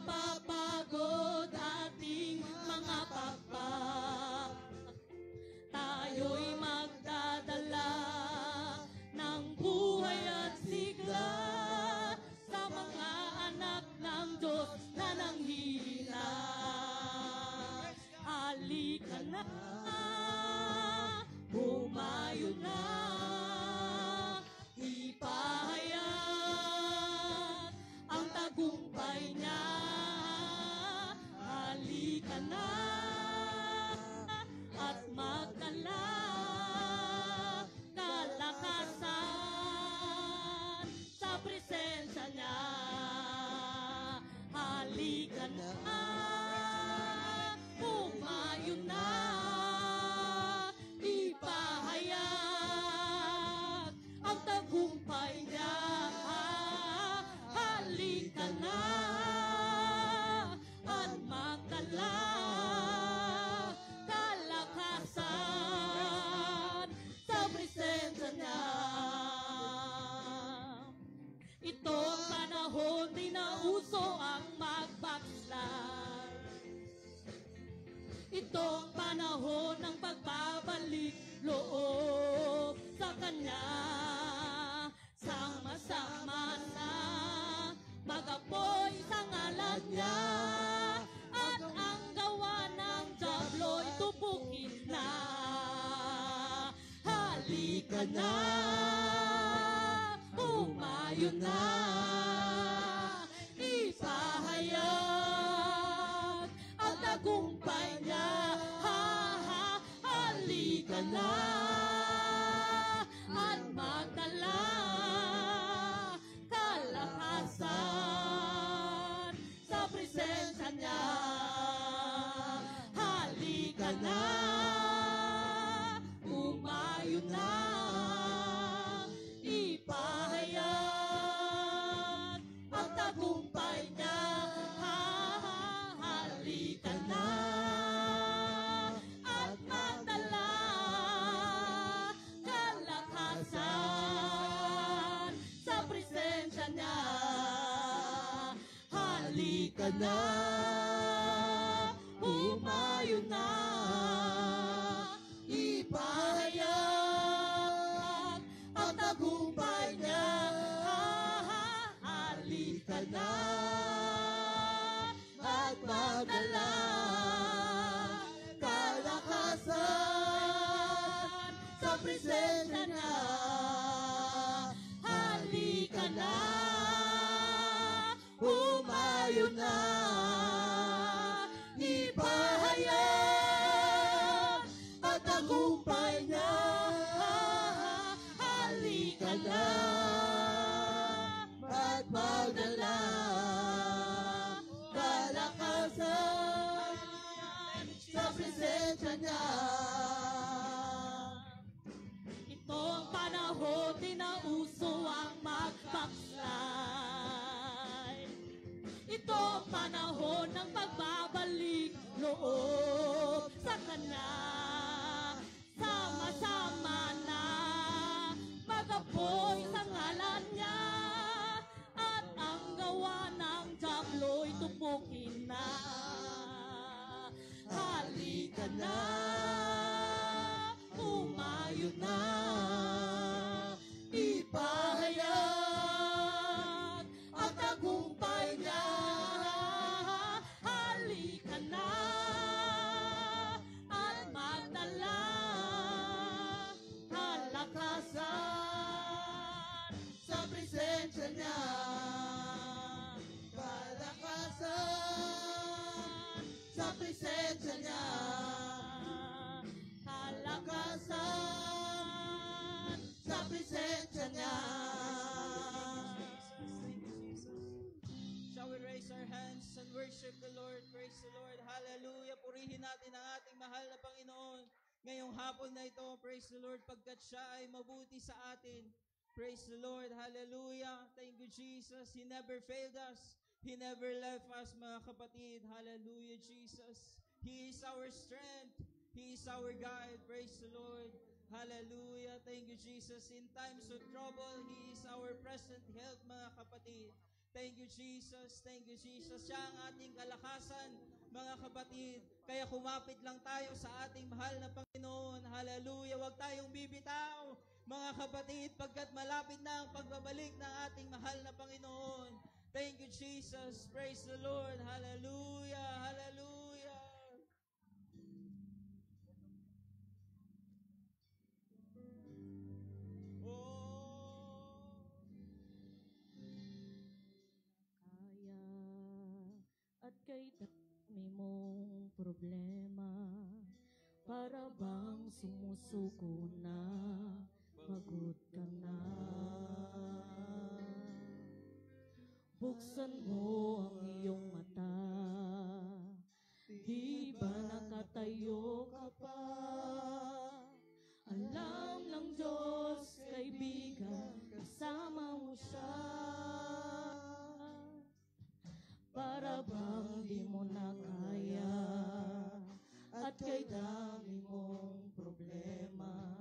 mapapagod ating mga pakpak. Tayo'y magdadala ng buhay at sigla sa mga anak ng Diyos na nanghihina. Halika na, humayo na, ipahayag ang tagumpay niya. Halika na at magdala kalakasan sa presensya niya. Halika na, humayo na, ipahayag ang tagumpay niya. Halika na at magdala kalakasan sa presensya niya. Ito ang panahon di na uso ang magbackslide. Ito ang panahon ng pagbabalik loob sa Kanya. Sama-sama na mag-apoy sa ngalan niya, at ang gawa ng diablo'y tupukin na. Halika na, humayo na, ipahayag ang tagumpay niya. Halika na at magdala kalakasan sa presensya niya. Halika na, humayo na, ipahayag ang tagumpay niya. Halika na at magdala kalakasan sa presensya niya. Halika na, humayo na, ipahayag ang tagumpay niya. Halika na at magdala kalakasan sa presensya niya. Halika na, humayo na, ipahayag ang tagumpay niya. Halika na at magdala kalakasan sa presensya niya. Ito ang panahon di na uso ang magbackslide. Ito ang panahon ng pagbabalik loob sa Kanya. Sama-sama na mag-apoy sa ngalan niya, at ang gawa ng diablo'y tupukin na. Halika na, humayo na, ipahayag ang tagumpay niya. Halika na at magdala kalakasan sa presensya niya. Kalakasan sa presensya niya. Kalakasan sa presensya niya. Shall we raise our hands and worship the Lord? Praise the Lord. Hallelujah. Purihin natin ang ating mahal na Panginoon ngayong hapon na ito. Praise the Lord, pagkat siya ay mabuti sa atin. Praise the Lord. Hallelujah. Thank you, Jesus. He never failed us. He never left us, mga kapatid. Hallelujah, Jesus. He is our strength. He is our guide. Praise the Lord. Hallelujah. Thank you, Jesus. In times of trouble, He is our present help, mga kapatid. Thank you, Jesus. Thank you, Jesus. Siya ang ating kalakasan, mga kapatid. Kaya kumapit lang tayo sa ating mahal na Panginoon. Hallelujah. Huwag tayong bibitaw, mga kapatid, pagkat malapit na ang pagbabalik ng ating mahal na Panginoon. Thank you, Jesus. Praise the Lord. Hallelujah. Hallelujah. Oh. Kaya at kay dami mong problema, para bang sumusuko na, pagod ka na. Buksan mo ang iyong mata, di ba nakatayo ka pa? Alam ng Diyos, kaibigan, kasama mo siya. Para bang di mo na kaya, at kay dami mong problema,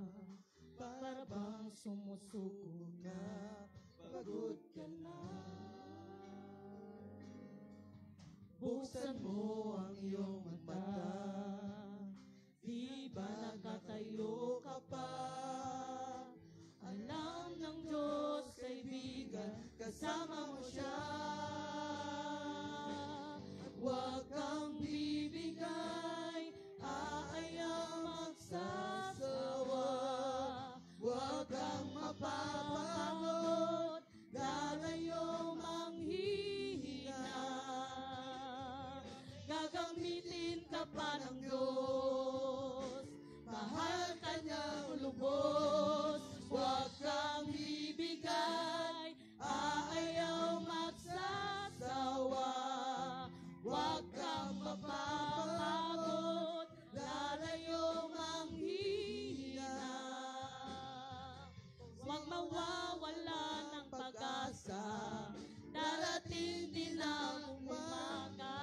para bang sumusuko na, pagod ka na. Buksan mo ang iyong mata, di ba nakatayo ka pa? Alam ng Diyos, kaibigan, kasama mo siya. Huwag kang bibigay, aayaw magsasawa. Huwag kang mapapagod, lalayo manghihina. Gagamitin ka pa ng Diyos, mahal ka niyang lubos. Huwag kang bibigay, aayaw magsasawa. Huwag kang mapapagod, lalayo manghihina. Huwag mawawala ng pag-asa, darating din ang umaga.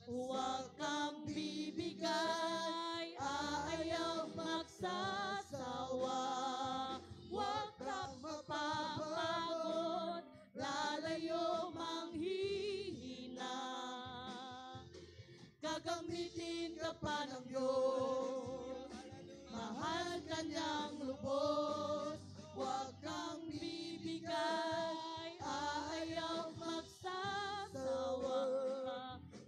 Huwag kang bibigay, aayaw magsasawa. Huwag kang mapapagod, lalayo manghihina. Gagamitin ka pa ng Diyos, mahal ka niyang lubos. Huwag kang bibigay, aayaw magsasawa.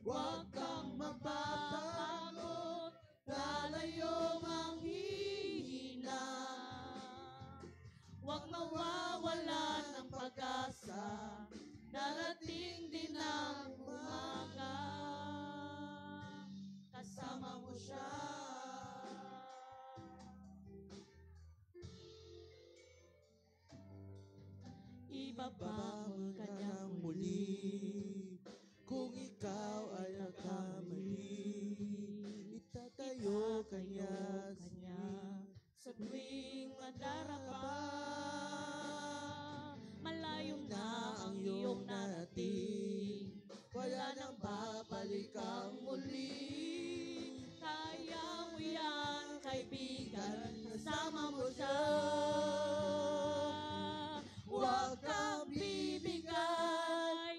Huwag kang mapapagod, lalayo manghihina. Huwag mawawala ng pag-asa, darating din ang umaga. Kasama mo siya. Ibabangon ka niyang muli, kung ikaw ay nagkamali. Itatayo kanya sa tuwing madarapa. Malayo na ang iyong narating, wala nang babalik ang muli. Kaya mo yan, kaibigan, kasama mo siya. Huwag kang bibigay,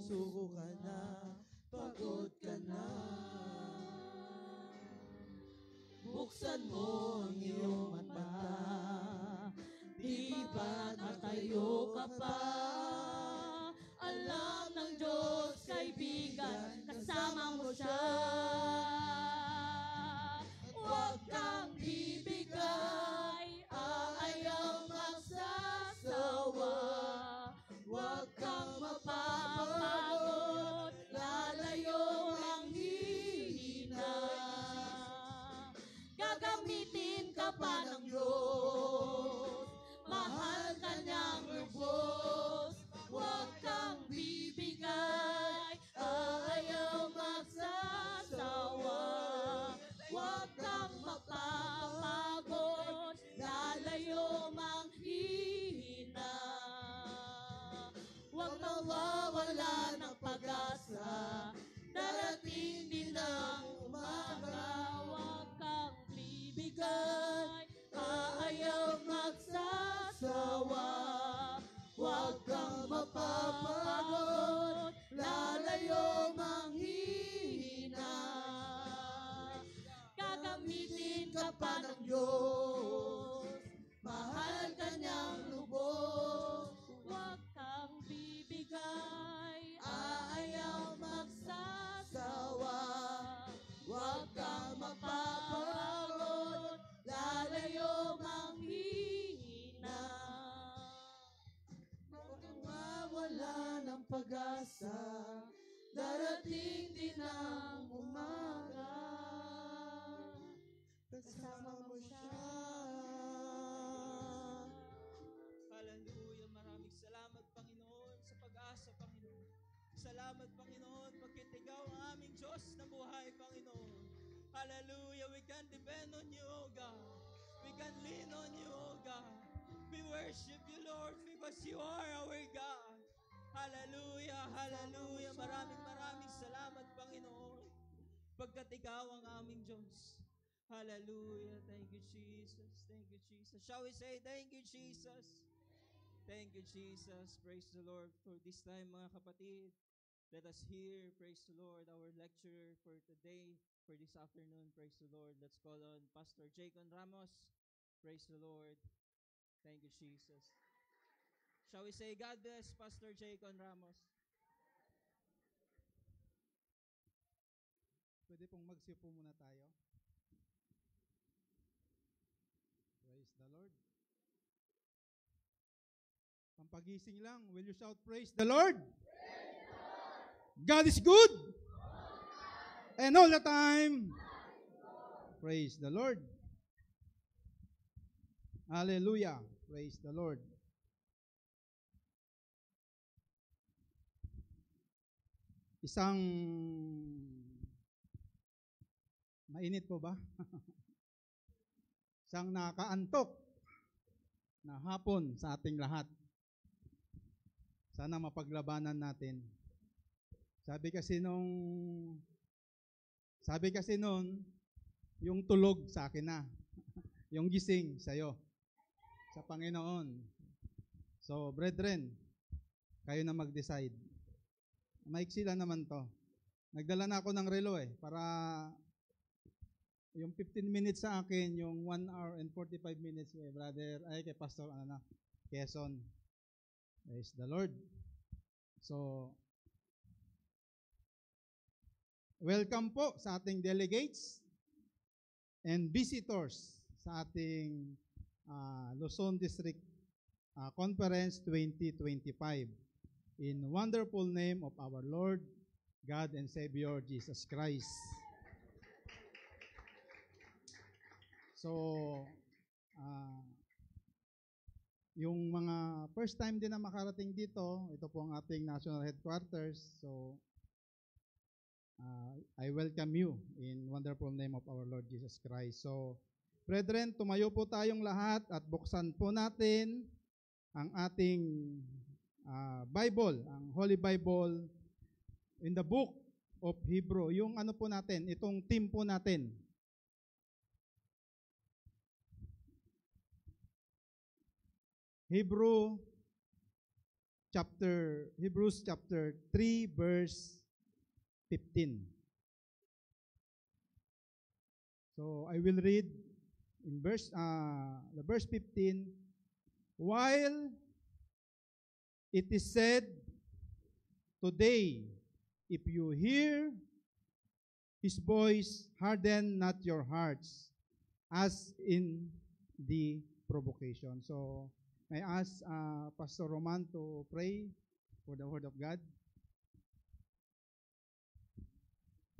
suko ka na, pagod ka na. Buksan mo ang iyong mata, di ba nakatayo ka pa? Alam ng Diyos, kaibigan, kasama mo siya. Huwag kang bibigay, aayaw magsasawa. Huwag kang mapapagod, lalayo ang hihina. Gagamitin ka pa ng Diyos, mahal ka niyang lubos. Huwag kang bibigay, aayaw magsasawa. Huwag kang mapapagod, lalayo mang hihina. Huwag mawawala ng pag-asa, darating din ang umaga. Huwag kang bibigay, aayaw magsasawa. Huwag kang mapapagod, lalayo mang hihina. Gagamitin ka pa ng Diyos, mahal ka niyang lubos. Huwag kang bibigay, aayaw magsasawa. Huwag kang mapapagod, lalayo mang hihina. Huwag kang mawala ng pag-asa, darating din ang umaga. Kasama mo siya. Hallelujah. Maraming salamat, Panginoon, sa pag-asa, Panginoon. Salamat, Panginoon, pagkat ikaw ang aming Diyos na buhay, Panginoon. Hallelujah. We can depend on you, O God. We can lean on you, O God. We worship you, Lord, because you are our God. Hallelujah. Hallelujah. Maraming salamat, Panginoon, pagkat ikaw ang aming Diyos. Hallelujah. Thank you, Jesus. Thank you, Jesus. Shall we say, thank you, Jesus? Thank you, Jesus. Praise the Lord for this time, mga kapatid. Let us hear, praise the Lord, our lecturer for today, for this afternoon. Praise the Lord. Let's call on Pastor Jaycon Ramos. Praise the Lord. Thank you, Jesus. Shall we say, God bless Pastor Jaycon Ramos? Pwede pong magsiupo muna tayo. Praise the Lord. Pampagising lang, will you shout, praise the Lord? God is good. And all the time, praise the Lord. Hallelujah. Praise the Lord. Isang mainit po ba? Isang nakaantok na hapon sa ating lahat. Sana mapaglabanan natin. Sabi kasi noon, yung tulog sa akin na. Yung gising sa'yo. Sa Panginoon. So, brethren, kayo na mag-decide. Maiksi lang naman to. Nagdala na ako ng relo para yung 15 minutes sa akin, yung 1 hour and 45 minutes kay Pastor Quezon. Praise the Lord. So, welcome po sa ating delegates and visitors sa ating Luzon District Conference 2025 in wonderful name of our Lord, God and Savior, Jesus Christ. So, yung mga first time din na makarating dito, ito po ang ating national headquarters. So, I welcome you in wonderful name of our Lord Jesus Christ. So, brethren, tumayo po tayong lahat at buksan po natin ang ating Bible, ang Holy Bible in the book of Hebrew. Yung ano po natin, itong team po natin. Hebrew Hebrews chapter 3 verse 15. So I will read in the verse 15. While it is said, today, if you hear His voice, harden not your hearts, as in the provocation. So, I ask Pastor Roman to pray for the Word of God.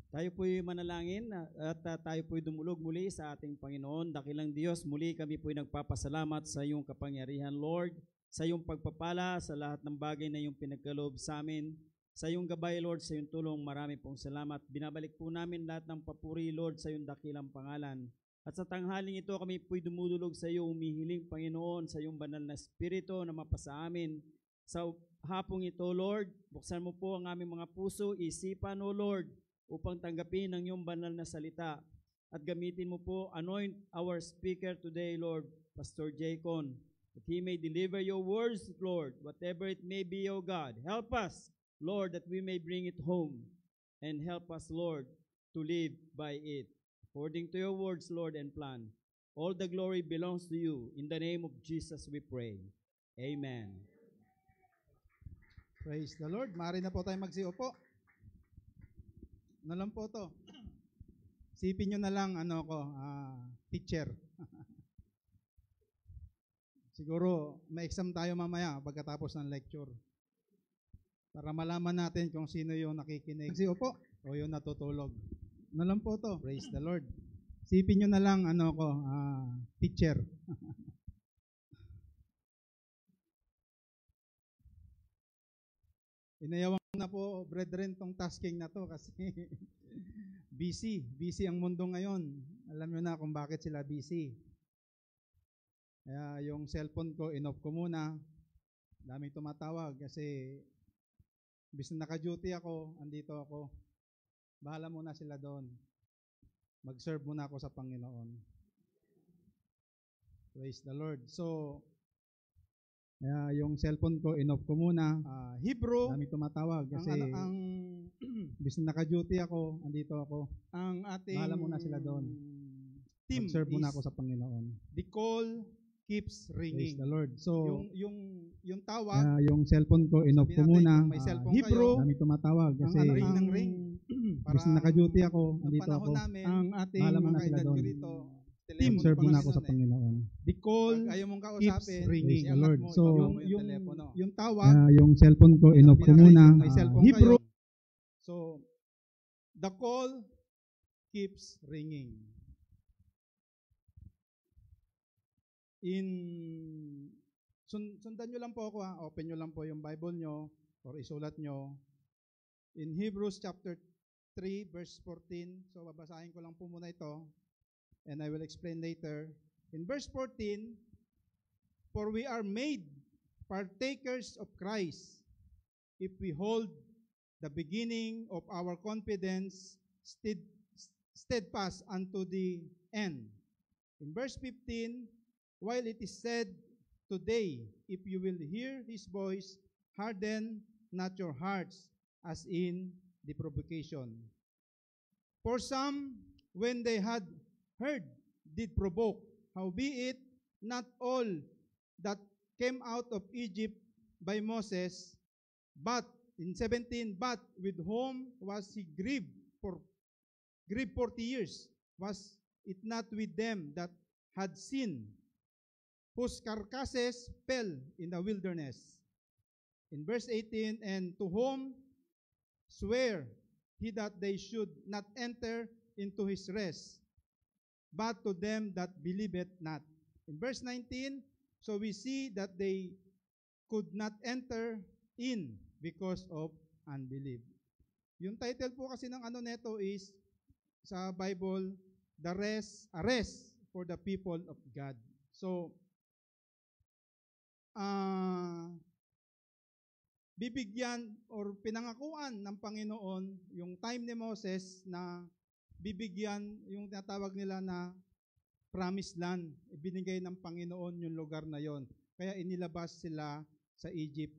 Tayo po'y manalangin at tayo po'y dumulog muli sa ating Panginoon. Dakilang Diyos, muli kami po'y nagpapasalamat sa iyong kapangyarihan, Lord, sa iyong pagpapala, sa lahat ng bagay na iyong pinagkaloob sa amin, sa iyong gabay, Lord, sa iyong tulong. Marami pong salamat. Binabalik po namin lahat ng papuri, Lord, sa iyong dakilang pangalan. At sa tanghaling ito, kami po'y dumulog sa iyo, umihiling, Panginoon, sa iyong banal na Espiritu na mapasa amin. Sa hapong ito, Lord, buksan mo po ang aming mga puso, isipan, O Lord, upang tanggapin ang iyong banal na salita. At gamitin mo po, anoint our speaker today, Lord, Pastor Jaycon, that he may deliver your words, Lord, whatever it may be, O God. Help us, Lord, that we may bring it home, and help us, Lord, to live by it, according to your words, Lord, and plan. All the glory belongs to you. In the name of Jesus we pray. Amen. Praise the Lord. Maaari na po tayo magsiupo. Ano lang po to? Sipin nyo na lang, teacher. Siguro, may exam tayo mamaya pagkatapos ng lecture. Para malaman natin kung sino yung nakikinig. Magsiupo o yung natutulog. Ano lang po to? Praise the Lord. Sipin nyo na lang, teacher. Inayawan na po, brethren, tong tasking na to kasi busy ang mundo ngayon. Alam nyo na kung bakit sila busy. Kaya yung cellphone ko, in-off ko muna. Daming tumatawag kasi bis na naka-duty ako, andito ako. Bahala muna sila doon. Mag-serve muna ako sa Panginoon. Praise the Lord. So, yung cellphone ko, in-off ko muna. Hebrew, dami tumatawag kasi bis na naka-duty ako, andito ako. Ang ating bahala muna sila doon. Team mag-serve muna ako sa Panginoon. The call keeps ringing. Praise the Lord. So, yung tawag, yung cellphone ko, in-off ko muna. May cellphone Hebrew, dami tumatawag kasi ring ng ring. Bis na naka-duty ako, andito ako. Ang ating bahala muna sila doon. Team, serve muna ako sa Panginoon. The call ayaw mong kausapin, ringing. The Lord. So, yung tawag, yung cellphone ko, in-off ko muna. May cellphone Hebrew. So, the call keeps ringing. Sundan nyo lang po ako, open nyo lang po yung Bible nyo or isulat nyo. In Hebrews chapter 3 verse 14, so babasahin ko lang po muna ito. And I will explain later. In verse 14, for we are made partakers of Christ if we hold the beginning of our confidence steadfast unto the end. In verse 15, while it is said, today, if you will hear His voice, harden not your hearts, as in the provocation. For some, when they had heard, did provoke. Howbeit, not all that came out of Egypt by Moses, but, in 17, but with whom was he grieved 40 years? Was it not with them that had sinned, whose carcasses fell in the wilderness? In verse 18, and to whom swear he that they should not enter into his rest, but to them that believeth not. In verse 19, so we see that they could not enter in because of unbelief. Yung title po kasi ng neto is, sa Bible, a rest for the people of God. So, bibigyan or pinangakuan ng Panginoon yung time ni Moses na bibigyan yung tinatawag nila na promised land. Ibinigay ng Panginoon yung lugar na yon. Kaya inilabas sila sa Egypt.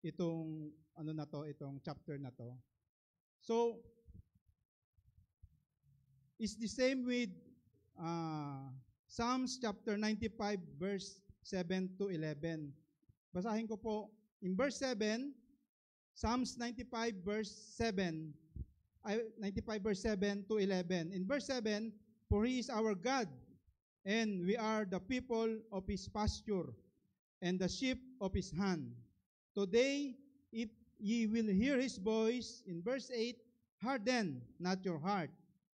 itong ano na to, itong chapter na to. So, it's the same with Psalms chapter 95 verse 7 to 11. Basahin ko po. In verse 7, Psalms 95 verse 7 to 11. In verse 7, for He is our God, and we are the people of His pasture, and the sheep of His hand. Today, if ye will hear His voice, in verse 8, harden not your heart,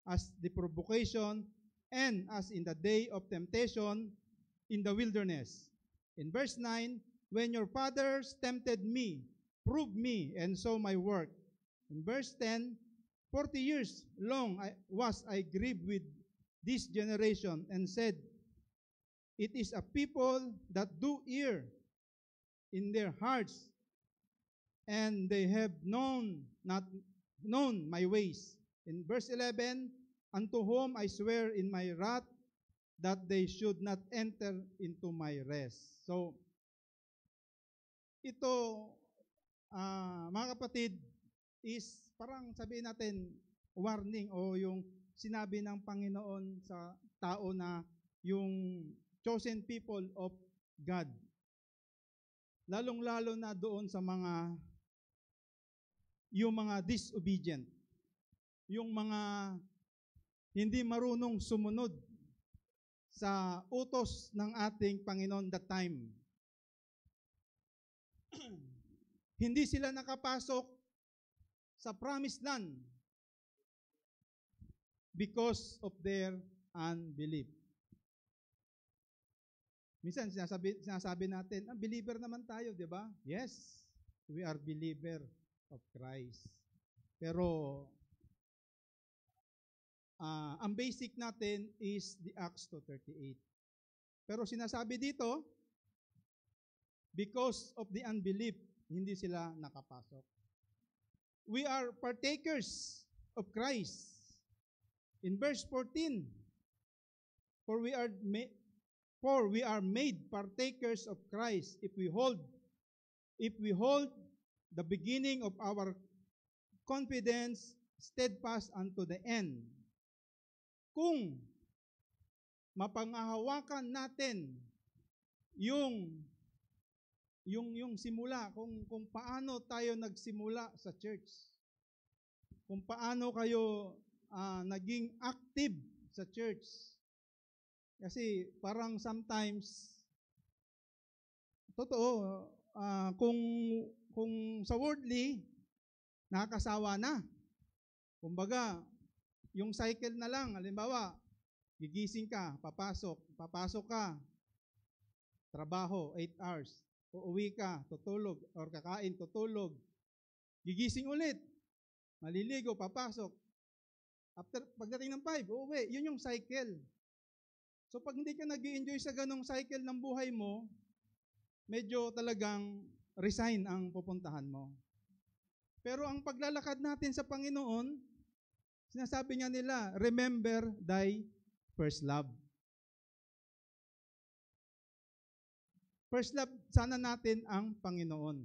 as the provocation, and as in the day of temptation in the wilderness. In verse 9, when your fathers tempted me, prove me, and saw my work. In verse 10, 40 years long was I grieved with this generation, and said, it is a people that do err in their hearts, and they have not known my ways. In verse 11, unto whom I swear in my wrath that they should not enter into my rest. So, ito, mga kapatid, is parang sabihin natin warning o yung sinabi ng Panginoon sa tao na yung chosen people of God. Lalong-lalo na doon sa yung mga disobedient, yung mga hindi marunong sumunod sa utos ng ating Panginoon that time. Hindi sila nakapasok sa promised land because of their unbelief. Minsan sinasabi natin, believer naman tayo, di ba? Yes, we are believer of Christ. Pero ang basic natin is the Acts 2:38. Pero sinasabi dito, because of the unbelief, hindi sila nakapasok. We are partakers of Christ. In verse 14, for we are made partakers of Christ if we hold the beginning of our confidence steadfast unto the end. Kung mapangahawakan natin yung simula, kung paano tayo nagsimula sa church, kung paano kayo naging active sa church. Kasi parang sometimes, totoo, kung sa worldly, nakakasawa na. Kumbaga, yung cycle na lang, halimbawa, gigising ka, papasok ka, trabaho, 8 hours, uuwi ka, tutulog, or kakain, tutulog, gigising ulit, maliligo, papasok, pagdating ng 5, uuwi, yun yung cycle. So pag hindi ka nag-i-enjoy sa ganong cycle ng buhay mo, medyo talagang resign ang pupuntahan mo. Pero ang paglalakad natin sa Panginoon, sinasabi niya nila, remember thy first love. First love, sana natin ang Panginoon.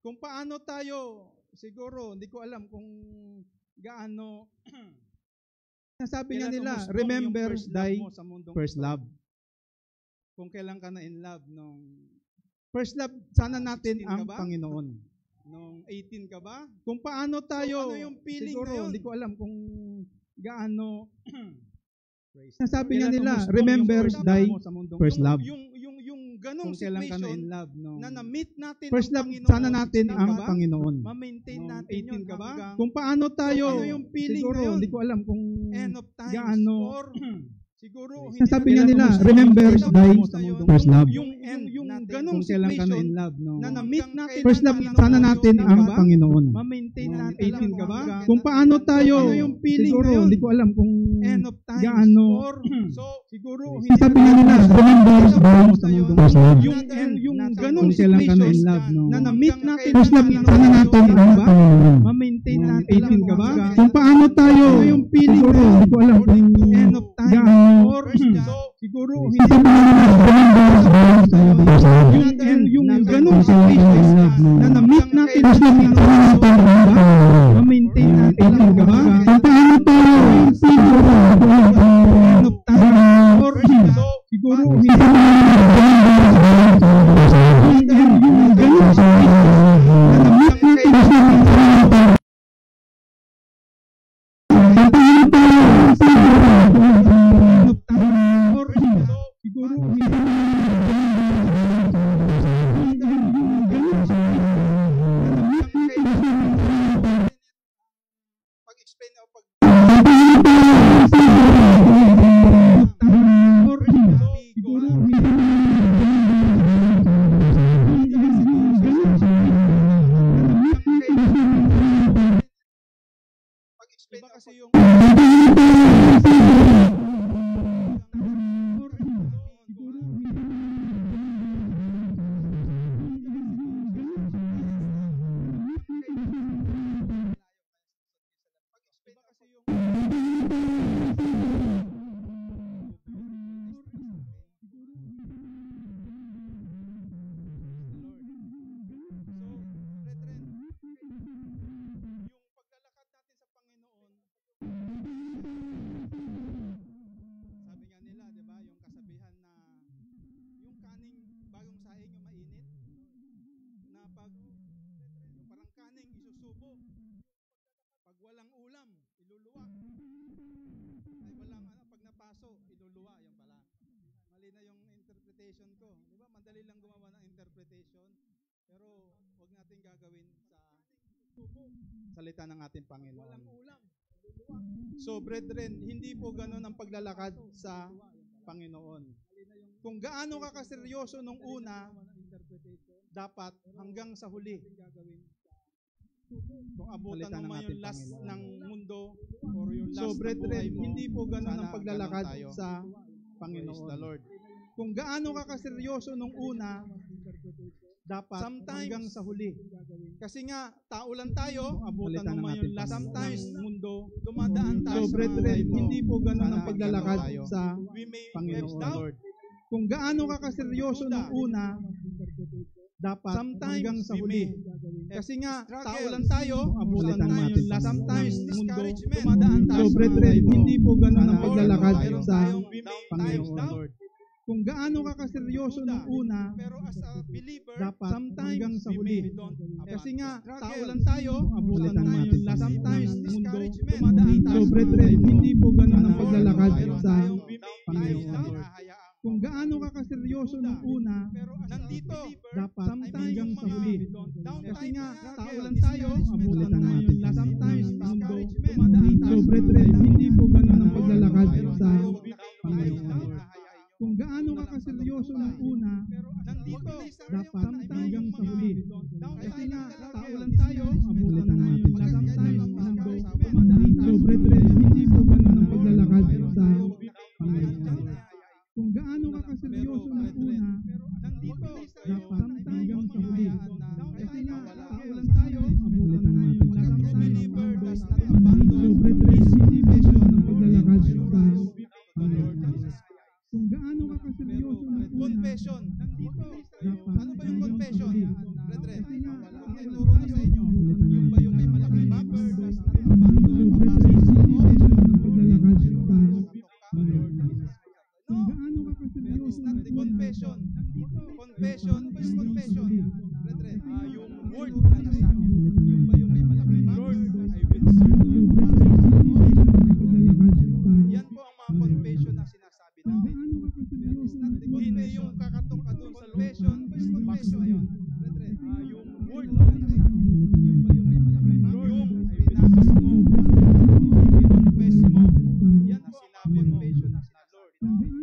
Kung paano tayo, siguro, hindi ko alam kung gaano, sinasabi niya nila, remember thy first love. Kung kailan ka na in love nung first love, sana natin ang Panginoon. Nung 18 ka ba? Kung paano tayo, so, ano yung feeling siguro, na yun? Hindi ko alam kung gaano, sinasabi niya nila, remember thy first love. Yung ganong situation na na-meet natin first love, sana natin ang Panginoon. Ma-maintain natin yun. Ka ba? Kung paano tayo, ano yung feeling siguro, na yun? Hindi ko alam kung gaano, siguro, sabi niya nila, remember thy first love. Yung ganong situation na na-meet natin first love, sana natin ang Panginoon. Ma-maintain natin. Ka ba? Kung paano tayo, ano yung feeling siguro, hindi ko alam kung gaano, siguro, sabi niya nila, remember thy first love. Yung ganong situation na na-meet natin first love, sana natin ang Panginoon. Ma-maintain natin. Ka ba? Kung paano tayo, ano yung feeling siguro, hindi ko alam kung gaano, siguro, yung ganong pong si Kristo na na-meet natin sa Panginoon, ma-maintain natin ang gaba. Paano tayo or siguro pag-explain o pag pag-explain kasi yung pag walang ulam, iluluwa. Ay walang pag napaso, iluluwa. Yan pala. Mali na yung interpretation ko. Di ba? Madali lang gumawa ng interpretation. Pero wag natin gagawin sa salita ng ating Panginoon. Walang ulam, iluluwa. So brethren, hindi po ganun ang paglalakad sa Panginoon. Kung gaano ka kaseryoso nung una, dapat hanggang sa huli. Kung abutan mo yung last ng mundo or yung last ng buhay mo, hindi po ganun ang paglalakad sa Panginoon. The Lord. Kung gaano ka kaseryoso nung una, dapat hanggang sa huli. Kasi nga, tao lang tayo, kung abutan mo yung last sometimes ng mundo, dumadaan tayo sa brethren, hindi po ganun ang paglalakad sa Panginoon. The Lord. Kung gaano ka kaseryoso nung una, dapat hanggang sa huli. Kasi nga, tao lang tayo, abutan mo yung last sometimes mundo, dumadaan tayo sa brethren, hindi po ganun ang paglalakad sa Panginoon. Lord. Kung gaano ka kaseryoso nung una, pero as a believer, dapat hanggang sa huli. Kasi nga, tao lang tayo, abutan mo yung last sometimes mundo, dumadaan tayo sa brethren, hindi po ganun ang paglalakad sa Panginoon. Kung gaano ka kaseryoso nung una, nandito, dapat hanggang sa huli. Kasi nga, tao lang tayo, abutan mo yung last sometimes mundo, dumadaan tayo sa brethren, hindi po ganun ang paglalakad sa Panginoon. Kung gaano ka kaseryoso nung una, nandito, dapat hanggang sa huli. Kasi nga, tao lang tayo, abutan mo yung last sometimes mundo, dumadaan tayo sa brethren, hindi po ganun ang paglalakad sa Panginoon. Kung gaano ka kaseryoso ng una, nandito, dapat hanggang sa huli. Kasi nga, tao lang tayo, abutan mo yung last sometimes mundo, so brethren, hindi po ganun ang paglalakad sa Panginoon. Kung gaano ka kaseryoso ng una, confession, nandito, dapat ano ba yung confession? Brethren, kung naituro na sa inyo, yung ba yung may malaking bumper, kung gaano ka kaseryoso ng una, confession, confession is confession. Brethren, yung word na nasabi mo, yung ba yung may malaking Lord, I will serve you. Yan po ang mga confession na sinasabi natin. Hindi yung kakatok ka doon sa confession, box na yun. Brethren, yung word na nasabi mo, yung ba yung may malaking Lord, yung pinamas mo, confess mo, yan ang sinabi mo, confession na Lord, I will.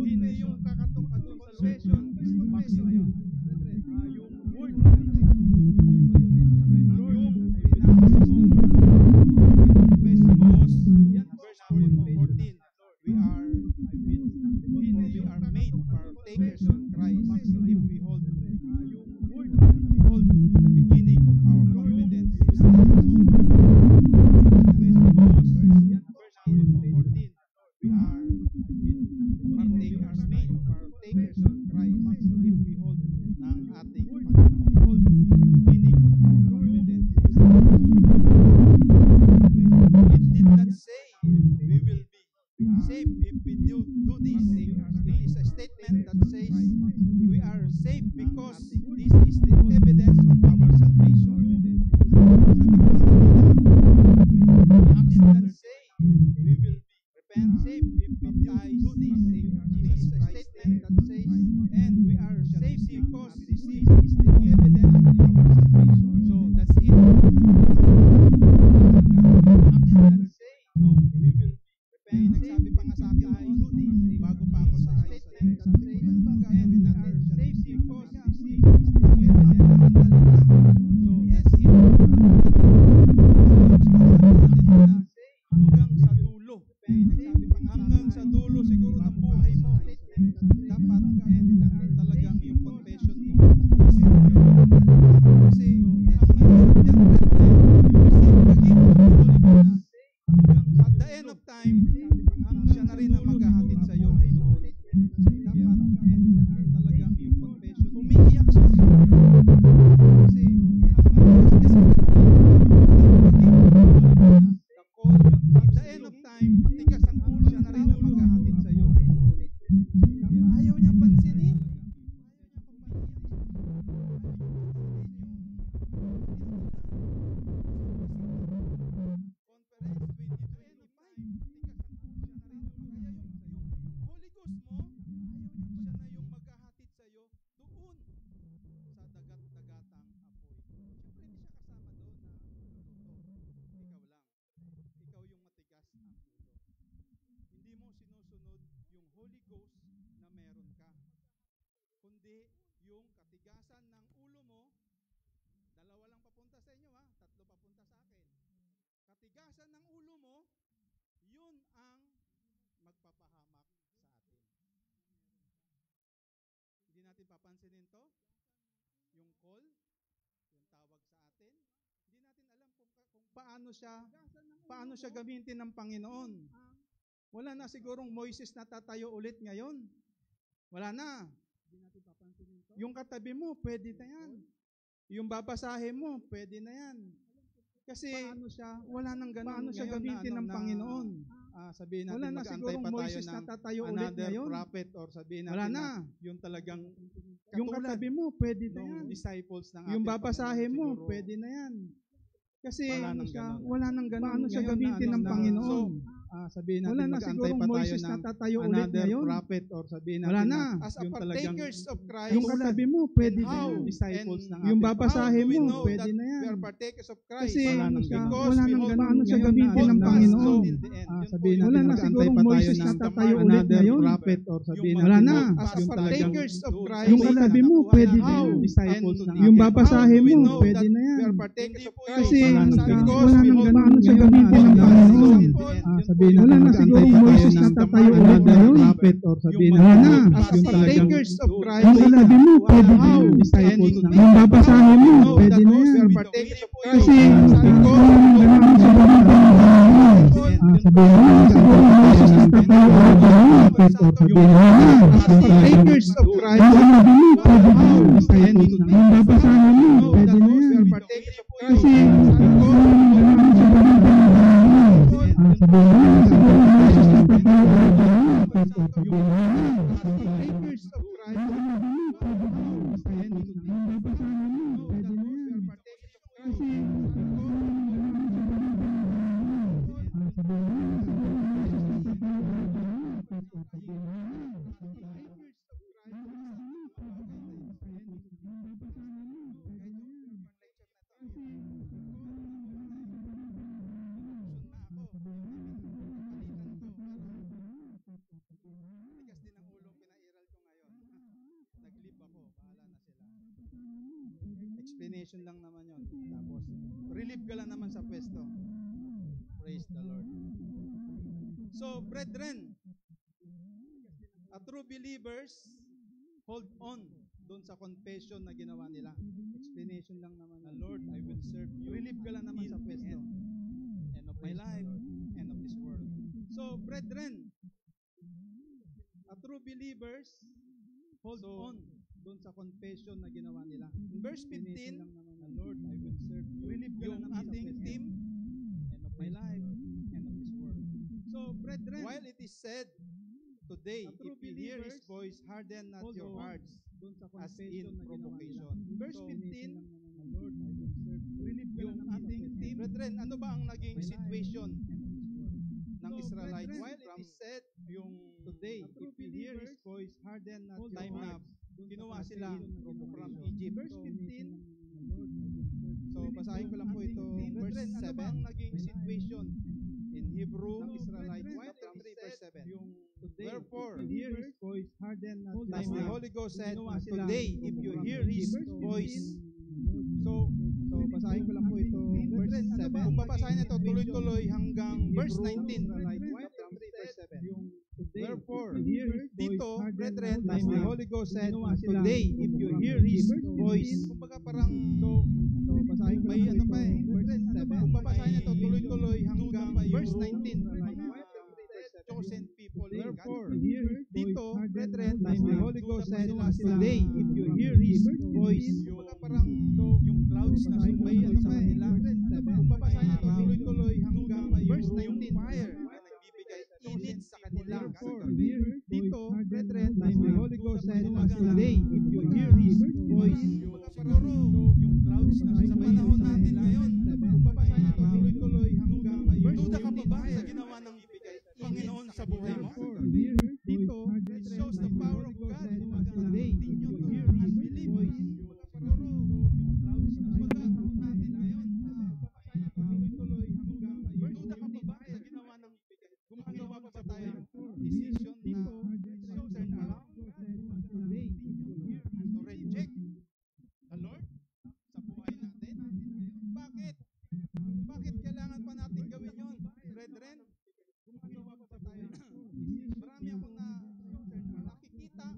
Hindi yung kakatok ka doon sa confession, box na yun. Brethren, yung word na nasabi mo, yung ba yung may malaking say we will be safe if we do this. It is a statement that says we are safe because this is the evidence of our salvation. Acts that say we will be safe if we do this. This is a statement that says, and we are safe because this is the evidence of our salvation. So that's it. Acts that say no, we will be. May nagsabi pa nga sa akin noon, bago pa ako sa statement that says, ano bang gagawin natin? Safe because this is the evidence of our salvation. So that's it. Hanggang sa dulo. Hanggang sa dulo siguro ng buhay mo. Dapat talagang yung confession mo. Kasi ang mahirap yan, at the end of time, siya na rin ang maghahatid sa iyo. Dapat talagang yung confession. Umiiyak siya. Kasi at the end of time, tigas ang ulo, siya na rin ang maghahatid sa iyo. Ayaw niya pansinin. Conference 2025, Holy Ghost mo, siya na yung maghahatid sa iyo doon sa dagat-dagatang apoy. Siyempre hindi siya kasama doon na magluluto. Ikaw lang. Ikaw yung matigas ang ulo. Hindi mo sinusunod yung Holy Ghost na meron ka. Kundi yung katigasan ng ulo mo, dalawa lang papunta sa inyo ha, tatlo papunta sa akin. Katigasan ng ulo mo, yun ang magpapahamak sa atin. Hindi natin papansinin to, yung call, yung tawag sa atin. Hindi natin alam kung paano siya gamitin ng Panginoon. Wala na sigurong Moises na tatayo ulit ngayon. Wala na. Yung katabi mo, pwede na yan. Yung babasahin mo, pwede na yan. Kasi wala nang ganun. Paano siya gamitin ng Panginoon? Sabihin natin, Wala na mag-antay sigurong pa tayo Moises na ng tatayo ulit another ngayon. prophet or sabihin natin Wala na. Yung talagang Yung katulad katabi mo, pwede na ng yan. disciples ng Yung ating babasahin Panginoon mo, siguro. pwede na yan. Kasi Wala nang ganun. Paano siya Ngayon gamitin ng na, Panginoon? sabihin natin, Wala na mag-antay sigurong pa tayo Moises na ng tatayo ulit another ngayon. prophet or sabihin natin Wala na. as a Yung talagang- partakers of Christ. Yung katabi mo, pwede na how yan. disciples ng Yung ating babasahin How do we mo, know pwede that na yan. we are partakers of Christ? Kasi Wala nang siya, ganun. wala We nang hold- ganun. Paano siya ngayon gamitin na ng hold Panginoon? fast till the end. Sabihin Wala natin, na mag-antay sigurong pa tayo Moises ng na tatayo ulit another ngayon. prophet or sabihin wala natin na. na, As a yung partakers of Christ. Yung katabi mo, pwede na how yan. disciples ng Yung ating- babasahin How do we mo, know pwede that na yan. we are partakers of Christ? Kasi Wala nang wala ganun. nang Because paano siya we hold- gamitin ng Yun Panginoon. pa, Sabihin wala natin, na mag-antay sigurong pa tayo Moises ng na tatayo another ulit ngayon. prophet or sabihin Wala natin na. na, As a yung talagang- partakers of Christ. yung katabi mo, pwede na How yan. disciples ng Yung babasahin mo, pwede na we yan. are partakers of Christ. Kasi Sabi ko, wala nang paano siya gamitin ng Panginoon. Sabihin natin, sigurong Moises na tatayo ulit ngayon. Sabihin natin, as partakers of Christ. yung katabi mo, pwede na yan. Yung babasahin mo, pwede na We yan. are partakers of Christ. Kasi Sabi ko, wala nang paano siya gamitin ng Panginoon. Sabihin natin, sigurong Moises na tatayo ulit ngayon. Sabihin natin, as partakers of Christ. yung katabi mo, pwede na yan. Yung babasahin mo, pwede na We yan. are partakers of Christ. Kasi Sabi ko, wala nang paano siya gamitin ng Panginoon. Sabihin natin, sigurong Moises na tatayo ulit ngayon. Sabihin natin, partakers of Christ. Tigas din ang ulong pinairal ko ngayon. Nag-leave ako, bahala na sila. Explanation lang naman yon. Tapos, relieve ka lang naman sa pwesto. Praise the Lord. So, brethren, a true believers hold on doon sa confession na ginawa nila. Explanation lang naman. Lord, I will serve you. Relieve ka lang naman sa pwesto. End of my life, end of this world. So, brethren, a true believers hold on doon sa confession na ginawa nila. In verse 15, Lord, I will serve you. Relieve ka lang naman sa pwesto. Team, end of my life, end of this world. So, brethren, while it is said today, if you hear His voice, harden not your hearts as in provocation. Verse 15, yung ating team, brethren, ano ba ang naging situation ng Israelites? While it is said, yung today, if you hear His voice, harden not your time hearts. Kinuha sila from Egypt. Verse 15, so basahin ko lang po ito. Verse 7, ano ba ang naging situation in Hebrew, Israelites, chapter 3, verse 7. Wherefore, hear His voice, harden not your hearts. As the Holy Ghost said, today, if you hear His voice, so basahin ko lang po ito. Verse 7. Kung babasahin ito, tuloy-tuloy hanggang verse 19. Chapter 3, verse 7. Wherefore, dito, brethren, as the Holy Ghost said, today, if you hear His voice, kumbaga parang, basahin ko may ano pa eh. Verse 7. Kung babasahin ito, tuloy-tuloy hanggang verse 19. Chosen people. Wherefore, dito, brethren, as the Holy Ghost said, today, if you hear His voice, kumbaga parang, yung clouds na sumayin sa kanila. Kung babasahin ito, tuloy-tuloy hanggang verse 19. Fire na nagbibigay init sa kanila. Dito, brethren, as the Holy Ghost said, today, if you hear His voice, siguro, yung clouds na sa panahon natin ngayon, kung babasahin ito, tuloy-tuloy hanggang duda ka pa ba sa ginawa ng Panginoon sa buhay mo? Dito, it shows the power of God. Today, if you hear His voice, siguro, yung clouds na sa panahon natin ngayon, babasahin ito, tuloy-tuloy hanggang duda ka pa ba sa ginawa ng gumagawa pa ba tayo decision na turn around? Today, to reject the Lord sa buhay natin? Bakit? Bakit kailangan pa natin gawin yun? Brethren, gumagawa pa ba tayo? Marami akong nakikita.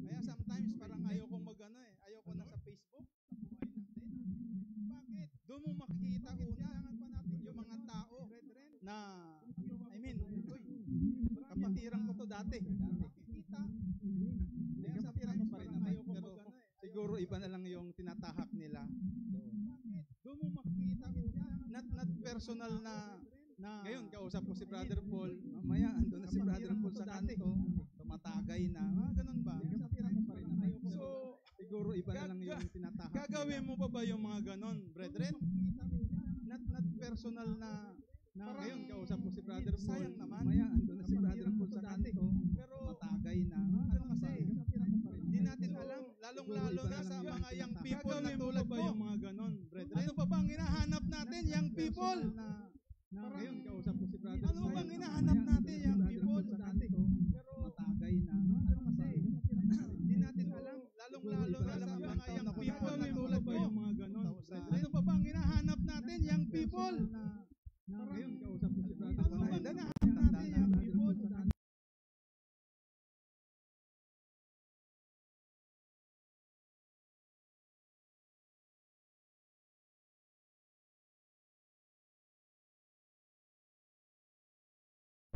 Kaya sometimes parang ayokong mag-ano eh. Ayoko na sa Facebook, sa buhay natin. Bakit? Doon mo makikita una yung mga tao na, kapatiran ko to dati. Nakikita. Kapatiran ko pa rin naman. Pero siguro iba na lang yung tinatahak nila. Doon mo makikita not personal na ngayon kausap ko si Brother Paul, mamaya ando na si Brother Paul sa kanto, tumatagay na. Ganun ba? So, siguro iba na lang yung tinatahak. Gagawin mo pa ba yung mga ganon, brethren? Not personal na ngayon kausap ko si Brother Paul, sayang naman. Mamaya ando na si Brother Paul sa kanto, pero tumatagay na. Ano kasi? Hindi natin alam, lalong-lalo na sa mga young people na tulad mo. Yung mga ganon, brethren? Ano pa bang hinahanap natin, young people? Ngayon kausap ko si Brother Paul. Ano bang hinahanap natin, young people? Pero tumatagay na. Ano kasi? Hindi natin alam, lalong-lalo na sa mga young people na tulad mo. Yung mga ganon, ano pa bang hinahanap natin, young people? Ngayon kausap ko si Brother Paul. Ano bang hinahanap natin, young people?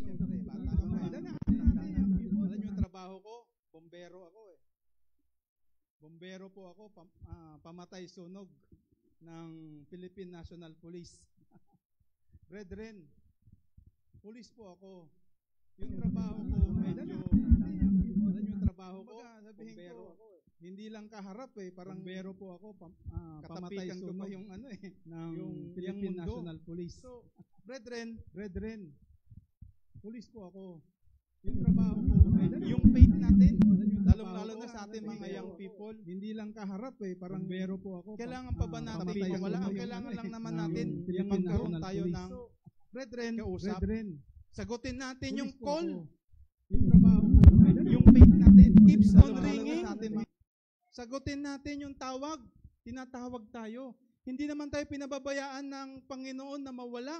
Siyempre, bata ko na. Alam niyo yung trabaho ko, bombero ako eh. Bombero po ako, pamatay sunog ng Philippine National Police. Brethren, police po ako. Yung trabaho ko, medyo, alam niyo yung trabaho ko, bombero ako eh. Hindi lang kaharap eh, parang bombero po ako, katapikan ko pa yung ano eh, yung Philippine National Police. So, brethren, police po ako. Yung trabaho ko, yung faith natin, lalong-lalo na sa ating mga young people, hindi lang kaharap eh, parang bombero po ako. Kailangan pa ba natin? Wala, ang kailangan lang naman natin, yung magkaroon tayo ng, brethren, sagutin natin yung call. Yung trabaho ko, yung faith natin, keeps on ringing. Sagutin natin yung tawag, tinatawag tayo. Hindi naman tayo pinababayaan ng Panginoon na mawala.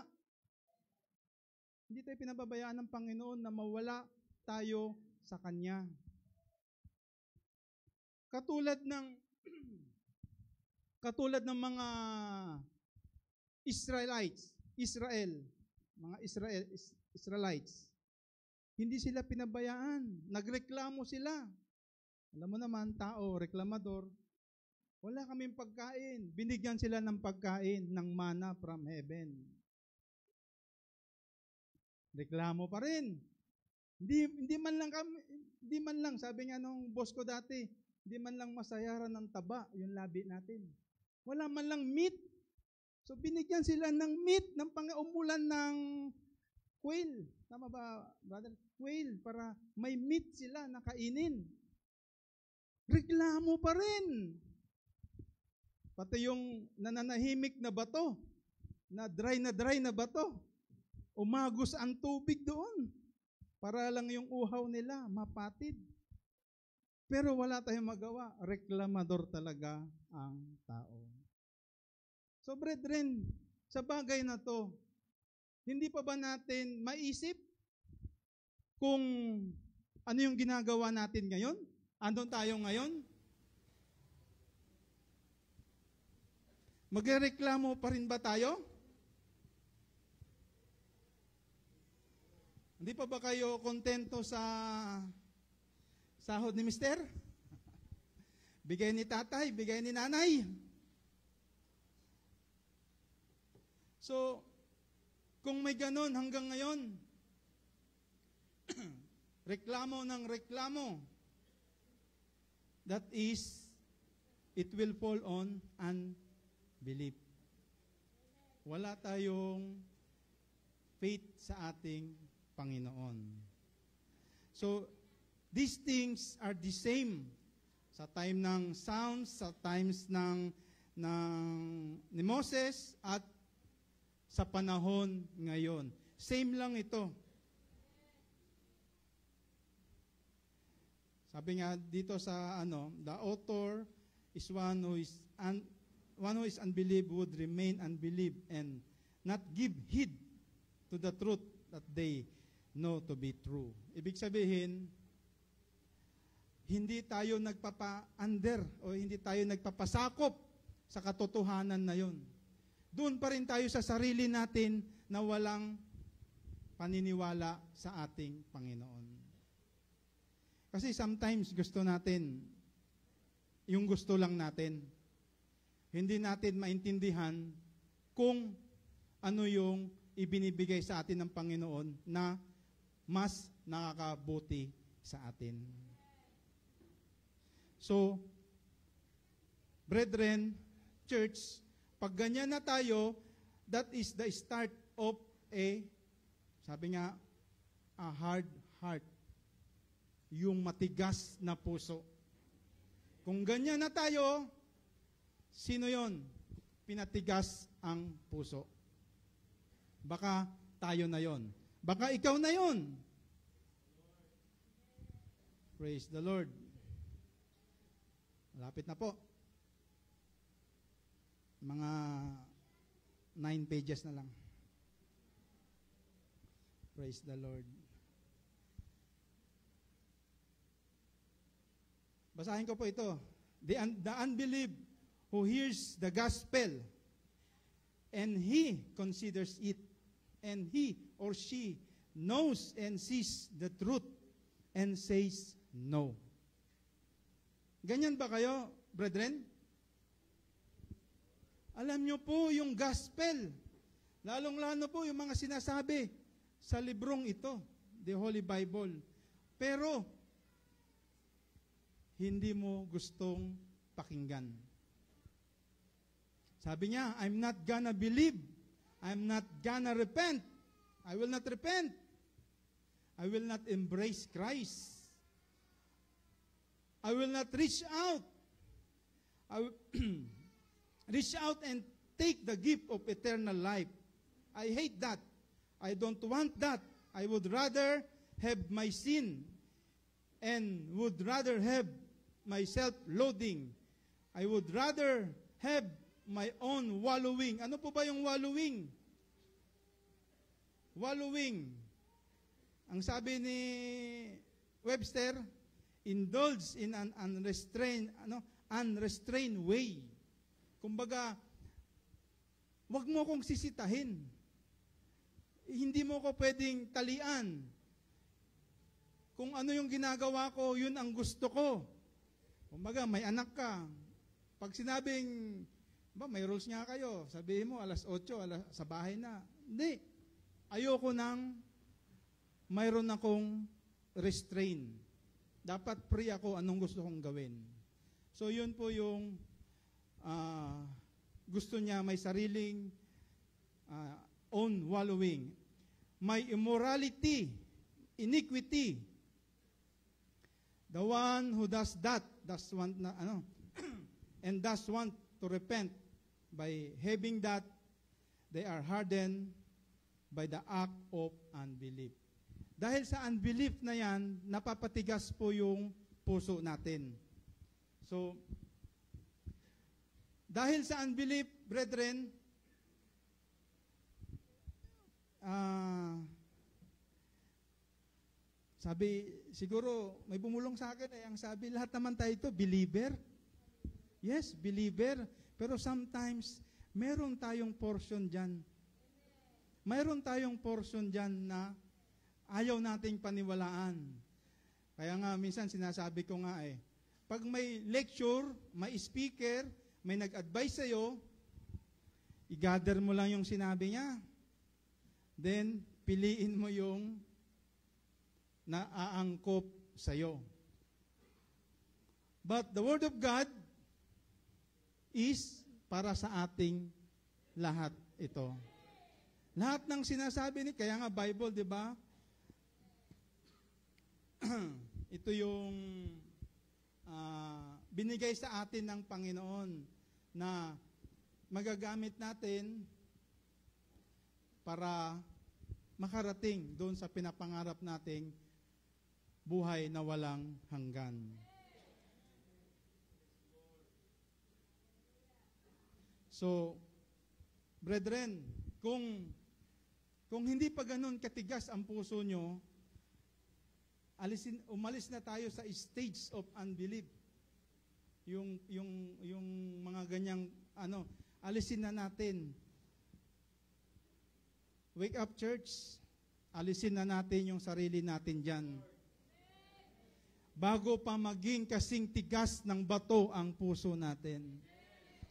Hindi tayo pinababayaan ng Panginoon na mawala tayo sa Kanya. Katulad ng mga Israelites, hindi sila pinabayaan. Nagreklamo sila. Alam mo naman, tao, reklamador, wala kaming pagkain. Binigyan sila ng pagkain, ng manna from heaven. reklamo pa rin. Hindi man lang, sabi nga nung boss ko dati, hindi man lang masayaran ng taba yung labi natin. Wala man lang meat. So binigyan sila ng meat, ng umulan ng quail. Tama ba, brother? Quail, para may meat sila na kainin. Reklamo pa rin. Pati yung nananahimik na bato, na dry na bato, umagos ang tubig doon para lang yung uhaw nila mapatid. Pero wala tayong magawa. Reklamador talaga ang tao. So brethren, sa bagay na to, hindi pa ba natin maisip kung ano yung ginagawa natin ngayon? Andun tayo ngayon? Magreklamo pa rin ba tayo? Hindi pa ba kayo kontento sa sahod ni mister? Bigay ni tatay, bigay ni nanay. So, kung may ganon hanggang ngayon, reklamo ng reklamo, that is, it will fall on unbelief. Wala tayong faith sa ating Panginoon. So, these things are the same sa time ng Psalms, sa times ni Moses, at sa panahon ngayon. Same lang ito. Sabi nga dito sa the author is one who is unbelief would remain unbelief and not give heed to the truth that they know to be true. Ibig sabihin, hindi tayo nagpapa-under o hindi tayo nagpapasakop sa katotohanan na yun. Doon pa rin tayo sa sarili natin na walang paniniwala sa ating Panginoon. Kasi sometimes gusto natin, yung gusto lang natin, hindi natin maintindihan kung ano yung ibinibigay sa atin ng Panginoon na mas nakakabuti sa atin. So, brethren, church, pag ganyan na tayo, that is the start of sabi nga, a hard heart. Yung matigas na puso. Kung ganyan na tayo, sino yon? Pinatigas ang puso. Baka tayo na yon. Baka ikaw na yon. Praise the Lord. Malapit na po. Mga 9 pages na lang. Praise the Lord. Basahin ko po ito. The unbelief who hears the gospel and he considers it, and he or she knows and sees the truth and says no. Ganyan ba kayo, brethren? Alam nyo po yung gospel, lalong-lalo po yung mga sinasabi sa librong ito, the Holy Bible. Pero, hindi mo gustong pakinggan. Sabi niya, I'm not gonna believe. I'm not gonna repent. I will not repent. I will not embrace Christ. I will not reach out. I will reach out and take the gift of eternal life. I hate that. I don't want that. I would rather have my sin and would rather have my self-loathing. I would rather have my own wallowing. Ano po ba yung wallowing? Wallowing. Ang sabi ni Webster, indulge in an unrestrained way. Kumbaga, wag mo kong sisitahin. Hindi mo ko pwedeng talian. Kung ano yung ginagawa ko, yun ang gusto ko. Kumbaga, may anak ka. Pag sinabing, may rules nga kayo, sabihin mo, 8:00, sa bahay na. Hindi. Ayoko ng mayroon akong restrain. Dapat free ako anong gusto kong gawin. So yun po yung gusto niya, may sariling own wallowing. May immorality, iniquity. The one who does that, does want na, and does want to repent, by having that, they are hardened by the act of unbelief. Dahil sa unbelief na yan, napapatigas po yung puso natin. So, dahil sa unbelief, brethren, sabi, siguro may bumulong sa akin, ang sabi, lahat naman tayo ito, believer. Yes, believer. Pero sometimes, meron tayong portion dyan. Mayroon tayong portion dyan na ayaw nating paniwalaan. Kaya nga, minsan sinasabi ko nga pag may lecture, may speaker, may nag-advise sa'yo, i-gather mo lang yung sinabi niya. Then, piliin mo yung naaangkop sa'yo. But the Word of God is para sa ating lahat ito. Lahat ng sinasabi ni, kaya nga Bible, di ba? Ito yung binigay sa atin ng Panginoon na magagamit natin para makarating doon sa pinapangarap nating buhay na walang hanggan. So, brethren, kung hindi pa ganun katigas ang puso nyo, umalis na tayo sa stage of unbelief. Yung mga ganyang alisin na natin. Wake up, church. Alisin na natin yung sarili natin dyan. Bago pa maging kasing tigas ng bato ang puso natin.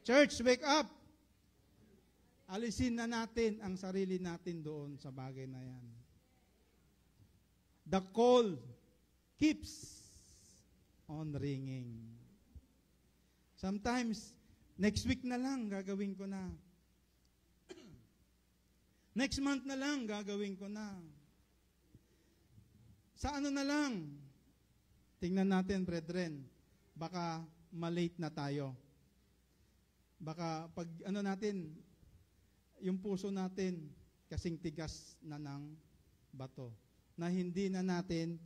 Church, wake up! Alisin na natin ang sarili natin doon sa bagay na yan. The call keeps on ringing. Sometimes, next week na lang gagawin ko na. Next month na lang gagawin ko na. Sa ano na lang? Tingnan natin, brethren. Baka malate na tayo. Baka pag natin, yung puso natin kasing tigas na ng bato na hindi na natin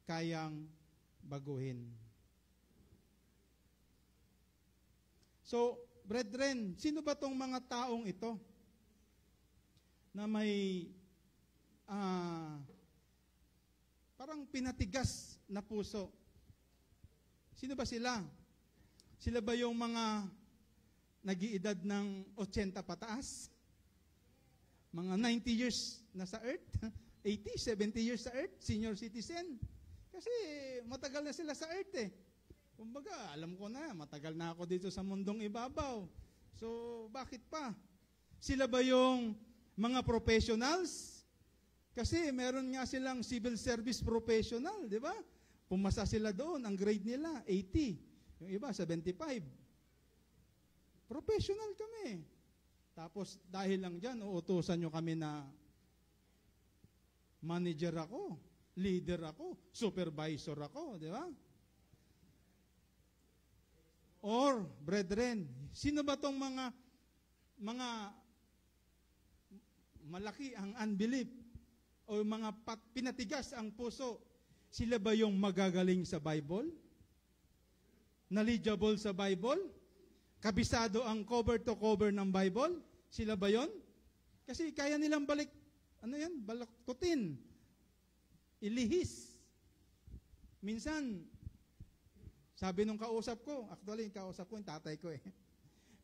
kayang baguhin. So, brethren, sino ba tong mga taong ito na may parang pinatigas na puso? Sino ba sila? Sila ba yung mga nag-iedad ng 80 pataas? Mga 90 years na sa earth? 80, 70 years sa earth? Senior citizen? Kasi matagal na sila sa earth Kumbaga, alam ko na, matagal na ako dito sa mundong ibabaw. So, bakit pa? Sila ba yung mga professionals? Kasi meron nga silang civil service professional, di ba? Pumasa sila doon, ang grade nila, 80. Yung iba, 75. Professional kami. Tapos, dahil lang dyan, uutusan nyo kami na manager ako, leader ako, supervisor ako, di ba? Or, brethren, sino ba tong mga malaki ang unbelief o mga pinatigas ang puso? Sila ba yung magagaling sa Bible? Knowledgeable sa Bible? Kabisado ang cover to cover ng Bible? Sila ba yon? Kasi kaya nilang balaktutin, ilihis. Minsan, sabi nung kausap ko, actually, kausap ko yung tatay ko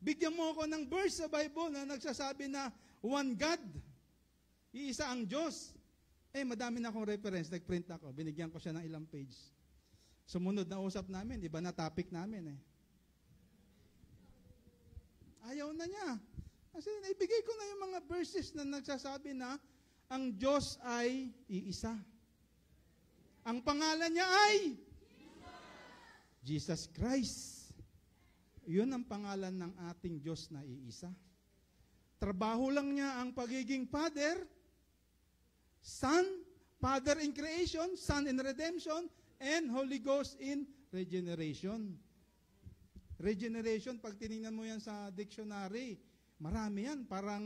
bigyan mo ako ng verse sa Bible na nagsasabi na one God, iisa ang Diyos. Madami na akong reference, nagprint ako, binigyan ko siya ng ilang page. Sumunod na usap namin, iba na topic namin Ayaw na niya. Kasi naibigay ko na yung mga verses na nagsasabi na ang Diyos ay iisa. Ang pangalan niya ay Jesus Christ. Yun ang pangalan ng ating Diyos na iisa. Trabaho lang niya ang pagiging Father, Son, Father in creation, Son in redemption, and Holy Ghost in regeneration. Regeneration, pag tinignan mo yan sa dictionary, marami yan. Para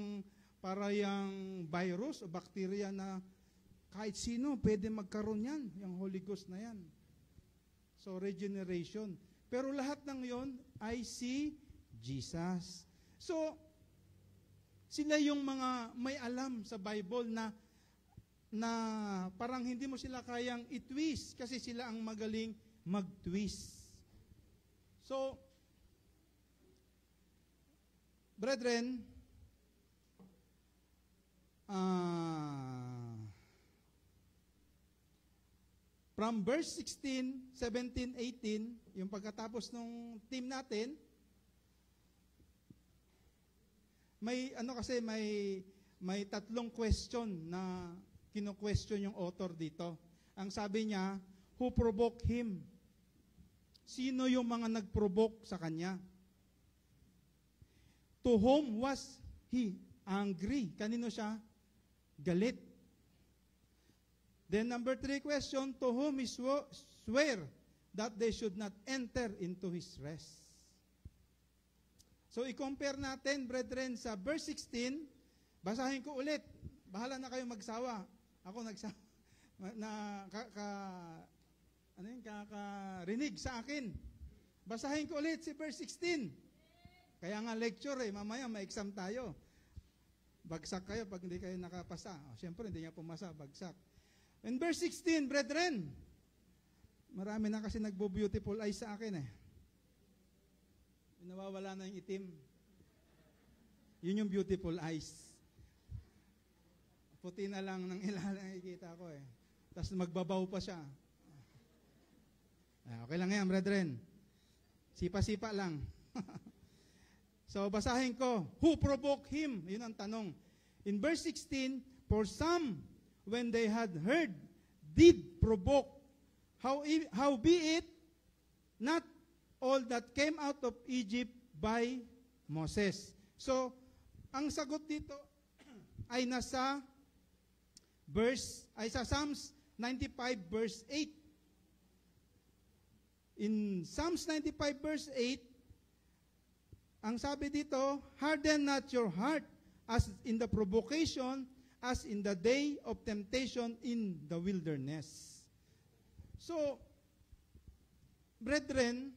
yung virus o bacteria na kahit sino pwede magkaroon yan, yung Holy Ghost na yan. So, regeneration. Pero lahat ng yon ay si Jesus. So, sila yung mga may alam sa Bible na parang hindi mo sila kayang i-twist kasi sila ang magaling mag-twist. So, brethren, from verse 16, 17, 18, yung pagkatapos ng team natin, may tatlong question na kino-question yung author dito. Ang sabi niya, who provoked him? Sino yung mga nag-provoke sa kanya? To whom was he angry? Kanino siya galit? Then number 3 question, to whom he swear that they should not enter into his rest? So i-compare natin, brethren, sa verse 16, basahin ko ulit. Bahala na kayo magsawa. Ako nagsawa kakarinig sa akin. Basahin ko ulit si verse 16. Kaya nga lecture mamaya may exam tayo. Bagsak kayo pag hindi kayo nakapasa. Siyempre, hindi niya pumasa, bagsak. In verse 16, brethren, marami na kasi nagbo-beautiful eyes sa akin Nawawala na yung itim. Yun yung beautiful eyes. Puti na lang ng ilalim nakikita ko Tapos magbabaw pa siya. Okay lang yan, brethren. Sipa-sipa lang. So, basahin ko. Who provoked him? Yun ang tanong. In verse 16, for some, when they had heard, did provoke. How be it, not all that came out of Egypt by Moses. So, ang sagot dito ay nasa sa Psalms 95 verse 8. In Psalms 95 verse 8, ang sabi dito, harden not your heart as in the provocation, as in the day of temptation in the wilderness. So, brethren,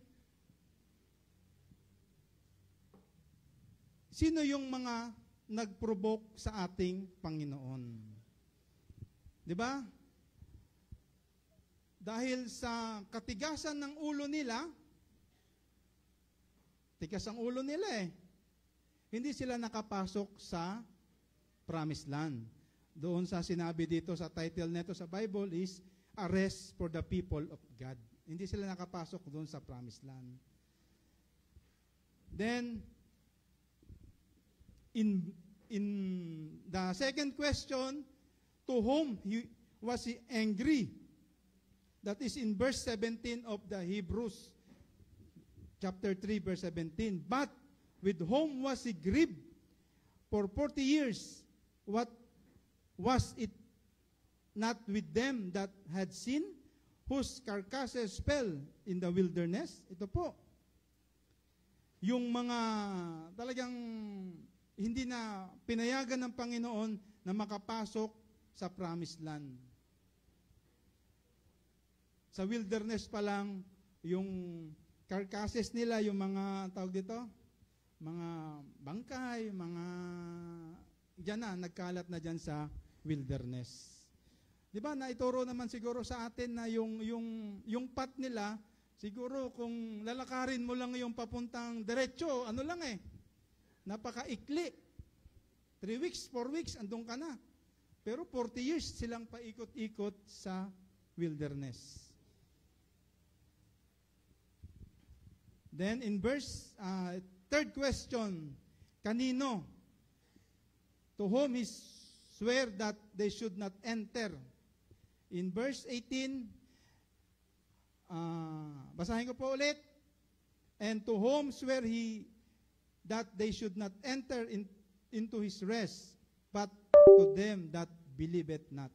sino yung mga nag-provoke sa ating Panginoon? Di ba? Dahil sa katigasan ng ulo nila, tigas ang ulo nila hindi sila nakapasok sa Promised Land. Doon sa sinabi dito sa title nito sa Bible is, A Rest for the People of God. Hindi sila nakapasok doon sa Promised Land. Then, in the second question, to whom was he angry? That is in verse 17 of the Hebrews, chapter 3, verse 17. But with whom was he grieved? For 40 years, what was it not with them that had sinned, whose carcasses fell in the wilderness? Ito po. Yung mga talagang hindi na pinayagan ng Panginoon na makapasok sa Promised Land. Sa wilderness pa lang, yung carcasses nila, yung mga, tawag dito, mga bangkay, mga, dyan na, nagkalat na dyan sa wilderness. Di ba, naituro naman siguro sa atin na yung path nila, siguro kung lalakarin mo lang yung papuntang diretso, ano lang napakaikli. 3 weeks, 4 weeks, andun ka na. Pero 40 years silang paikot-ikot sa wilderness. Then in verse, third question, kanino? To whom he swear that they should not enter? In verse 18, Basahin ko po ulit. And to whom swear he that they should not enter into his rest, but to them that believeth not.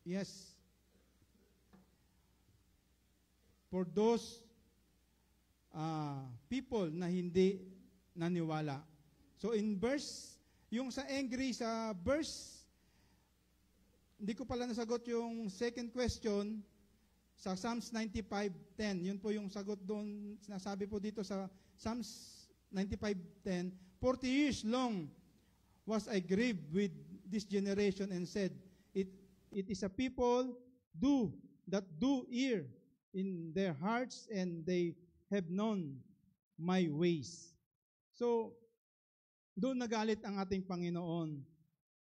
Yes. For those people na hindi naniwala. So in verse, yung sa angry sa verse, hindi ko pala nasagot yung second question sa Psalms 95:10. Yun po yung sagot doon, sinasabi po dito sa Psalms 95:10. 40 years long was I grieved with this generation and said, it is a people that do err in their hearts, and they have known my ways. So, doon nagalit ang ating Panginoon.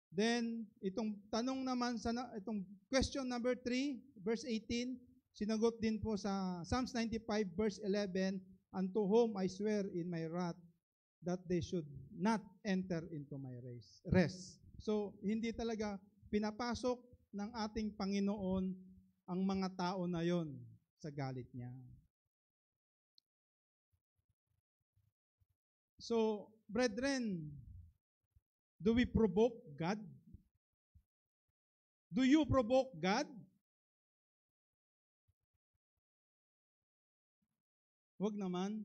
Then, itong tanong naman, itong question number 3, verse 18, sinagot din po sa Psalms 95, verse 11, and to whom I swear in my wrath that they should not enter into my rest. So, hindi talaga pinapasok ng ating Panginoon ang mga tao na yon sa galit niya. So, brethren, do we provoke God? Do you provoke God? Huwag naman.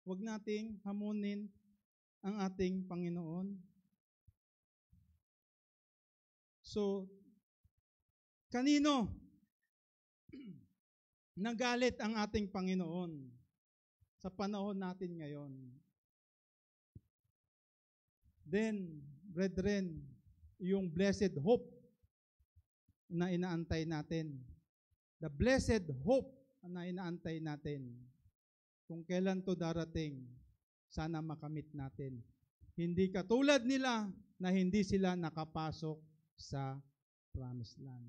Huwag nating hamunin ang ating Panginoon. So, kanino nagalit ang ating Panginoon sa panahon natin ngayon? Then, brethren, yung blessed hope na inaantay natin. The blessed hope na inaantay natin. Kung kailan to darating, sana makamit natin. Hindi katulad nila na hindi sila nakapasok sa promised land.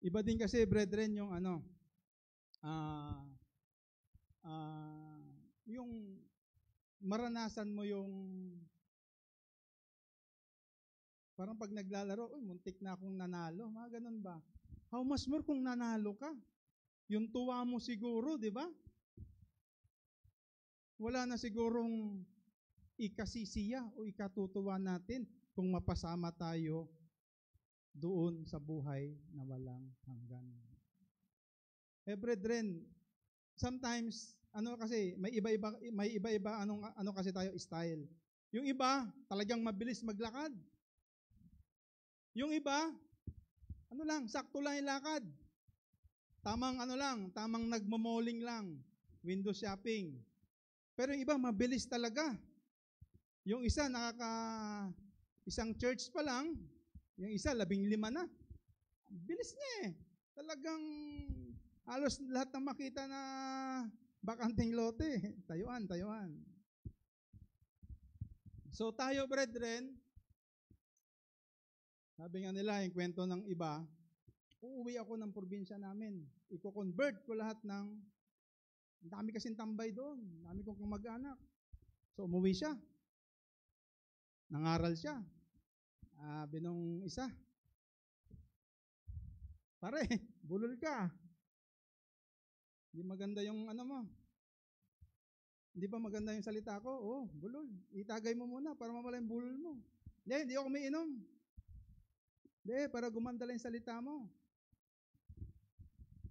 Iba din kasi, brethren, yung yung maranasan mo yung parang pag naglalaro, muntik na akong nanalo. Mga ganun ba? How much more kung nanalo ka? Yung tuwa mo siguro, di ba? Wala na sigurong ikasisiya o ikatutuwa natin kung mapasama tayo doon sa buhay na walang hanggan. Brethren, sometimes kasi may iba-iba ano kasi tayo style. Yung iba talagang mabilis maglakad. Yung iba sakto lang yung lakad. Tamang nagmo-malling lang, window shopping. Pero yung iba mabilis talaga. Yung isa isang church pa lang, yung isa 15 na. Bilis niya eh. Talagang halos lahat ng makita na bakanting lote, tayuan. So tayo, brethren, sabi nga nila, yung kwento ng iba, uuwi ako ng probinsya namin. Iko-convert ko lahat dami kasing tambay doon. Dami kong kamag-anak. So umuwi siya. Nangaral siya. Binong isa, pare, bulol ka. Hindi maganda yung mo. Hindi ba maganda yung salita ko? Oh, bulol. Itagay mo muna para mawala yung bulol mo. Hindi ako umiinom. Hindi, para gumanda lang yung salita mo.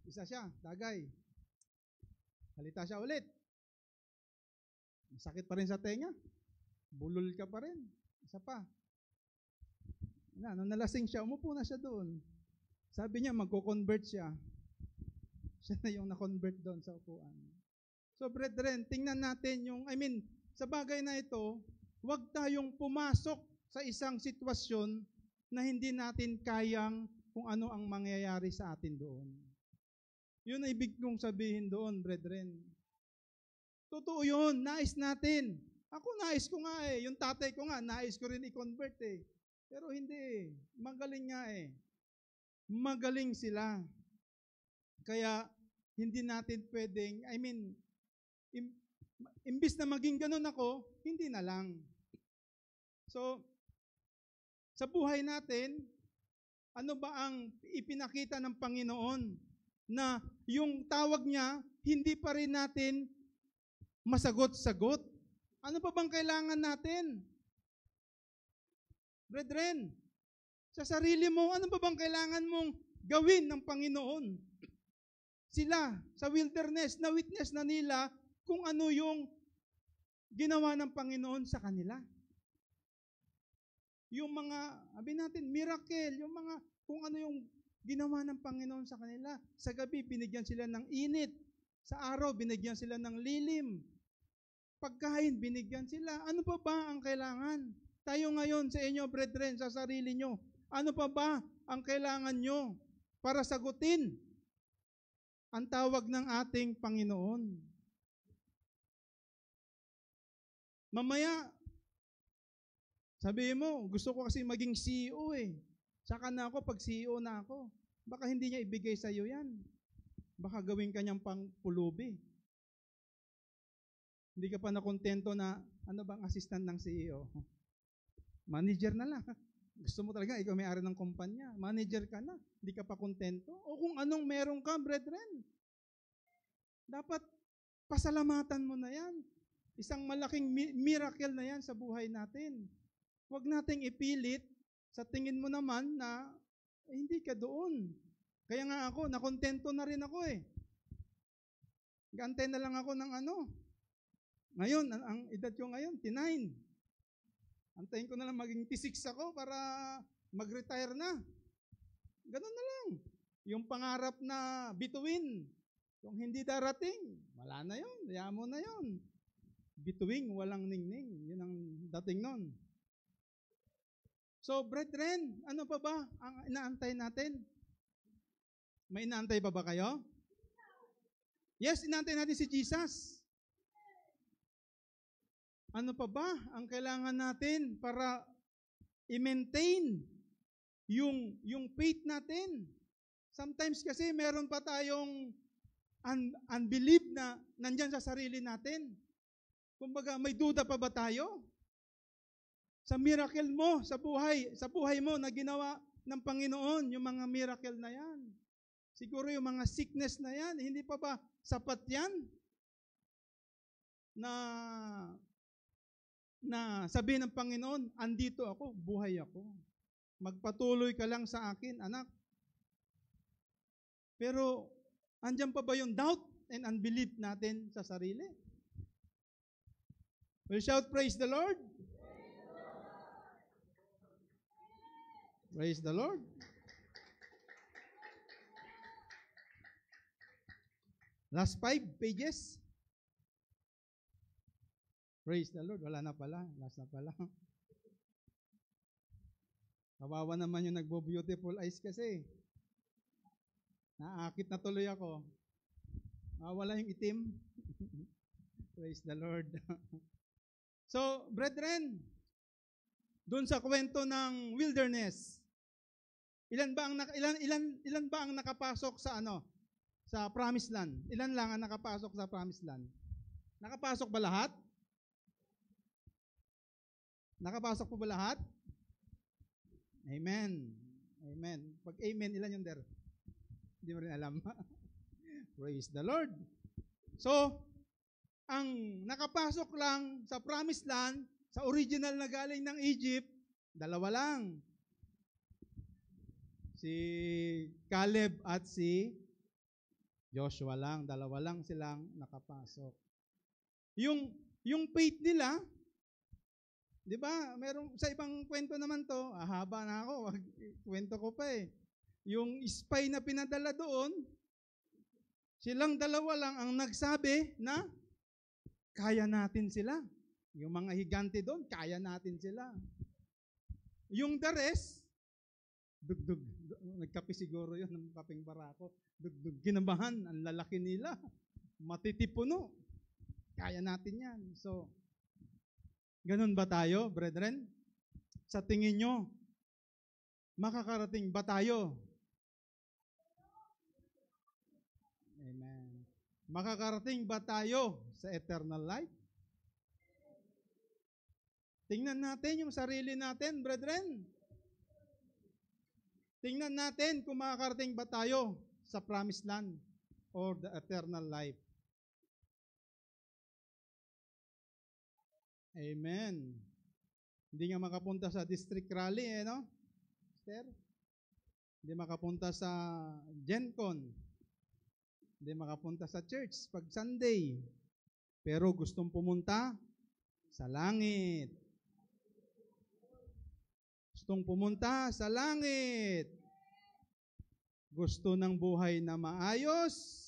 Isa siya, tagay. Salita siya ulit. Sakit pa rin sa tenga. Bulol ka pa rin. Isa pa. Nung nalasing siya, umupo na siya doon. Sabi niya, magko-convert siya. Siya na yung na-convert doon sa upuan. So, brethren, tingnan natin sa bagay na ito, huwag tayong pumasok sa isang sitwasyon na hindi natin kayang kung ano ang mangyayari sa atin doon. Yun ang ibig kong sabihin doon, brethren. Totoo yun, nais natin. Ako nais ko nga eh. Yung tatay ko nga, nais ko rin i-convert eh. Pero hindi. Magaling nga eh. Magaling sila. Kaya, hindi natin pwedeng, imbis na maging ganun ako, hindi na lang. So, sa buhay natin, ano ba ang ipinakita ng Panginoon na yung tawag niya, hindi pa rin natin masagot-sagot? Ano pa bang kailangan natin? Brethren, sa sarili mo, ano pa bang kailangan mong gawin ng Panginoon? Sila, sa wilderness, na-witness na nila kung ano yung ginawa ng Panginoon sa kanila. Yung mga, sabi natin, miracle, yung mga, kung ano yung ginawa ng Panginoon sa kanila. Sa gabi, binigyan sila ng init. Sa araw, binigyan sila ng lilim. Pagkain, binigyan sila. Ano pa ba ang kailangan? Tayo ngayon sa inyo, brethren, sa sarili nyo, ano pa ba ang kailangan nyo para sagutin ang tawag ng ating Panginoon? Mamaya, sabihin mo, gusto ko kasi maging CEO eh. Saka na ako pag CEO na ako. Baka hindi niya ibigay sa iyo yan. Baka gawin ka niyang pangpulubi. Hindi ka pa nakontento na ano bang assistant ng CEO? Manager na lang. Gusto mo talaga, ikaw may-ari ng kumpanya. Manager ka na. Hindi ka pa kontento. O kung anong meron ka, brethren. Dapat pasalamatan mo na yan. Isang malaking miracle na yan sa buhay natin. Huwag nating ipilit sa tingin mo naman na hindi ka doon. Kaya nga ako, nakontento na rin ako eh. Gantay na lang ako ng ano. Ngayon, ang edad ko ngayon, T9. Antayin ko na lang maging T6 ako para mag-retire na. Ganun na lang. Yung pangarap na bituin, yung hindi darating, wala na yun. Hayaan mo na yun. Bituing, walang ningning. Yun ang dating nun. So, brethren, ano pa ba ang inaantay natin? May inaantay pa ba kayo? Yes, inaantay natin si Jesus. Ano pa ba ang kailangan natin para i-maintain yung faith natin? Sometimes kasi meron pa tayong unbelief na nandyan sa sarili natin. Kumbaga, may duda pa ba tayo? Sa miracle mo, sa buhay mo na ginawa ng Panginoon, yung mga miracle na yan. Siguro yung mga sickness na yan, hindi pa ba sapat yan? Na sabihin ng Panginoon, andito ako, buhay ako. Magpatuloy ka lang sa akin, anak. Pero, andyan pa ba yung doubt and unbelief natin sa sarili? We'll shout, praise the Lord. Praise the Lord. Last 5 pages. Praise the Lord. Wala na pala. Last na pala. Kawawa naman yung nagbo-beautiful eyes kasi. Naakit na tuloy ako. Wala yung itim. Praise the Lord. So, brethren, doon sa kwento ng wilderness, ilan ba ang nakapasok sa sa promised land? Ilan lang ang nakapasok sa promised land? Nakapasok ba lahat? Nakapasok po ba lahat? Amen. Amen. Pag amen, ilan yung there? Hindi mo rin alam. Praise the Lord. So, ang nakapasok lang sa promised land, sa original na galing ng Egypt, 2 lang. Si Caleb at si Joshua lang. 2 lang silang nakapasok. Yung faith nila, di ba, meron sa ibang kwento naman to, haba na ako, kwento ko pa eh. Yung spy na pinadala doon, silang 2 lang ang nagsabi na kaya natin sila. Yung mga higante doon, kaya natin sila. Yung the rest, dugdug, nagkape siguro yun ng kapeng barako, dugdug, ginabahan, ang lalaki nila, matitipuno, kaya natin yan. So, ganun ba tayo, brethren? Sa tingin nyo, makakarating ba tayo? Amen. Makakarating ba tayo sa eternal life? Tingnan natin yung sarili natin, brethren. Tingnan natin kung makakarating ba tayo sa promised land or the eternal life. Amen. Hindi nga makapunta sa district rally, no? Sir? Hindi makapunta sa GenCon. Hindi makapunta sa church pag Sunday. Pero gustong pumunta sa langit. Gustong pumunta sa langit. Gusto ng buhay na maayos,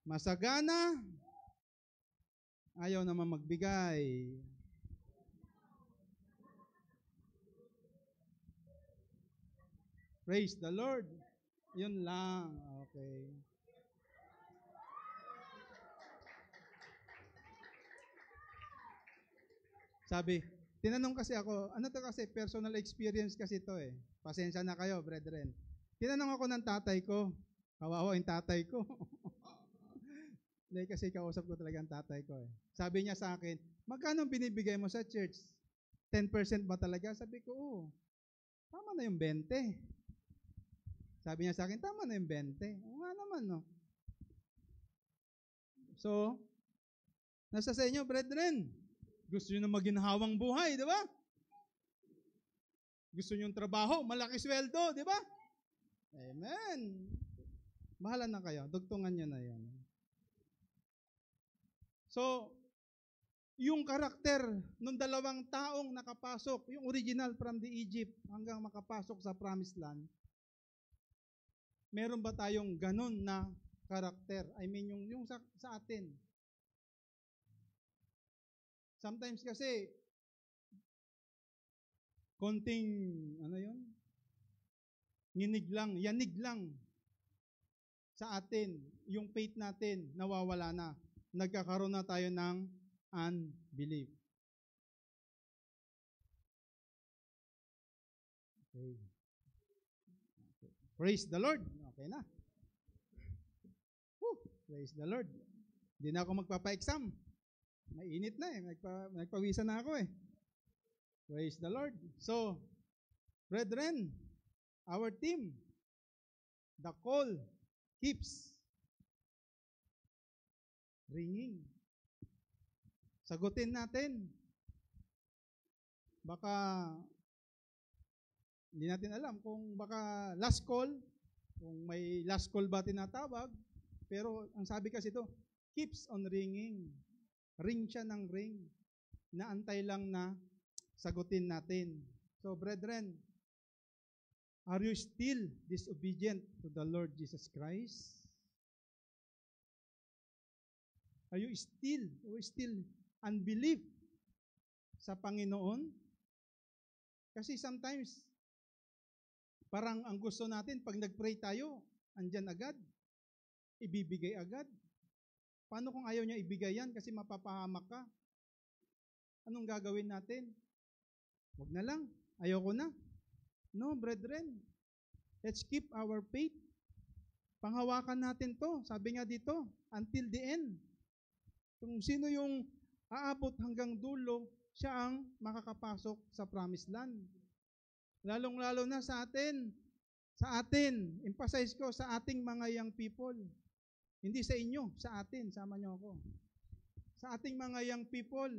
masagana, ayaw naman magbigay. Praise the Lord. Yun lang. Okay. Sabi, tinanong kasi ako, ano to kasi, personal experience kasi to eh. Pasensya na kayo, brethren. Tinanong ako ng tatay ko, kawawa yung tatay ko. Hindi kasi kausap ko talaga ang tatay ko eh. Sabi niya sa akin, magkano binibigay mo sa church? 10% ba talaga? Sabi ko, oo. Tama na yung 20. Sabi niya sa akin, tama na yung 20. Oo nga naman, no? So, nasa sa inyo, brethren. Gusto nyo na maginhawang buhay, di ba? Gusto nyo yung trabaho, malaki sweldo, di ba? Amen. Bahala na kayo. Dugtungan nyo na yan. So, yung karakter ng dalawang taong nakapasok, yung original from the Egypt hanggang makapasok sa promised land, meron ba tayong ganun na karakter? I mean, yung sa atin. Sometimes kasi, konting, ano yun? Nginig lang, yanig lang sa atin, yung faith natin, nawawala na. Nagkakaroon na tayo ng unbelief. Okay. Praise the Lord. Okay na. Woo, praise the Lord. Hindi na ako magpapa-exam. Mainit na eh. Nagpawisan na ako eh. Praise the Lord. So, brethren, our team, the call keeps ringing. Sagutin natin. Baka hindi natin alam kung baka last call, kung may last call ba tinatawag, pero ang sabi kasi ito, keeps on ringing. Ring siya ng ring. Naantay lang na sagutin natin. So brethren, are you still disobedient to the Lord Jesus Christ? Are you still unbelief sa Panginoon? Kasi sometimes, parang ang gusto natin, pag nag-pray tayo, andyan agad, ibibigay agad. Paano kung ayaw niya ibigay yan kasi mapapahamak ka? Anong gagawin natin? Huwag na lang, ayoko na. No, brethren, let's keep our faith. Panghawakan natin to, sabi nga dito, until the end. Kung sino yung aabot hanggang dulo, siya ang makakapasok sa promised land. Lalong-lalo na sa atin, emphasize ko, sa ating mga young people. Hindi sa inyo, sa atin, sama nyo ako. Sa ating mga young people,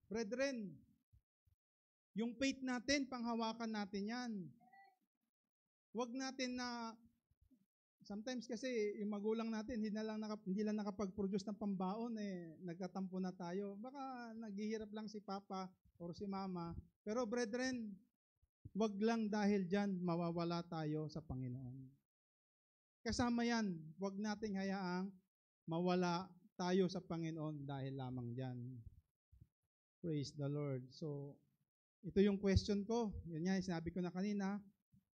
brethren, yung faith natin, panghawakan natin yan. Huwag natin na, sometimes kasi yung magulang natin, hindi lang nakapag-produce ng pambaon, nagtatampo na tayo. Baka naghihirap lang si Papa or si Mama. Pero brethren, huwag lang dahil dyan, mawawala tayo sa Panginoon. Kasama yan, huwag nating hayaang mawala tayo sa Panginoon dahil lamang dyan. Praise the Lord. So, ito yung question ko. Yun nga, sinabi ko na kanina.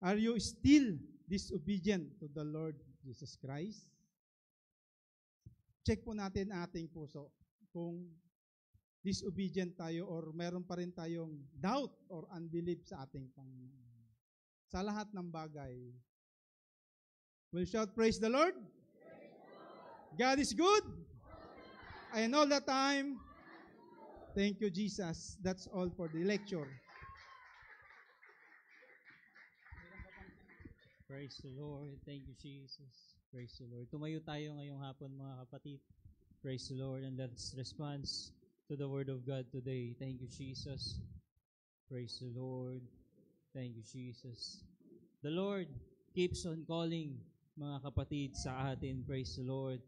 Are you still disobedient to the Lord Jesus Christ? Check po natin ating puso kung disobedient tayo or meron pa rin tayong doubt or unbelief sa ating Panginoon. Sa lahat ng bagay. We'll shout, praise the Lord. God is good. And all the time. Thank you, Jesus. That's all for the lecture. Praise the Lord. Thank you, Jesus. Praise the Lord. Tumayo tayo ngayong hapon, mga kapatid. Praise the Lord, and let's respond to the Word of God today. Thank you, Jesus. Praise the Lord. Thank you, Jesus. The Lord keeps on calling, mga kapatid, sa atin. Praise the Lord.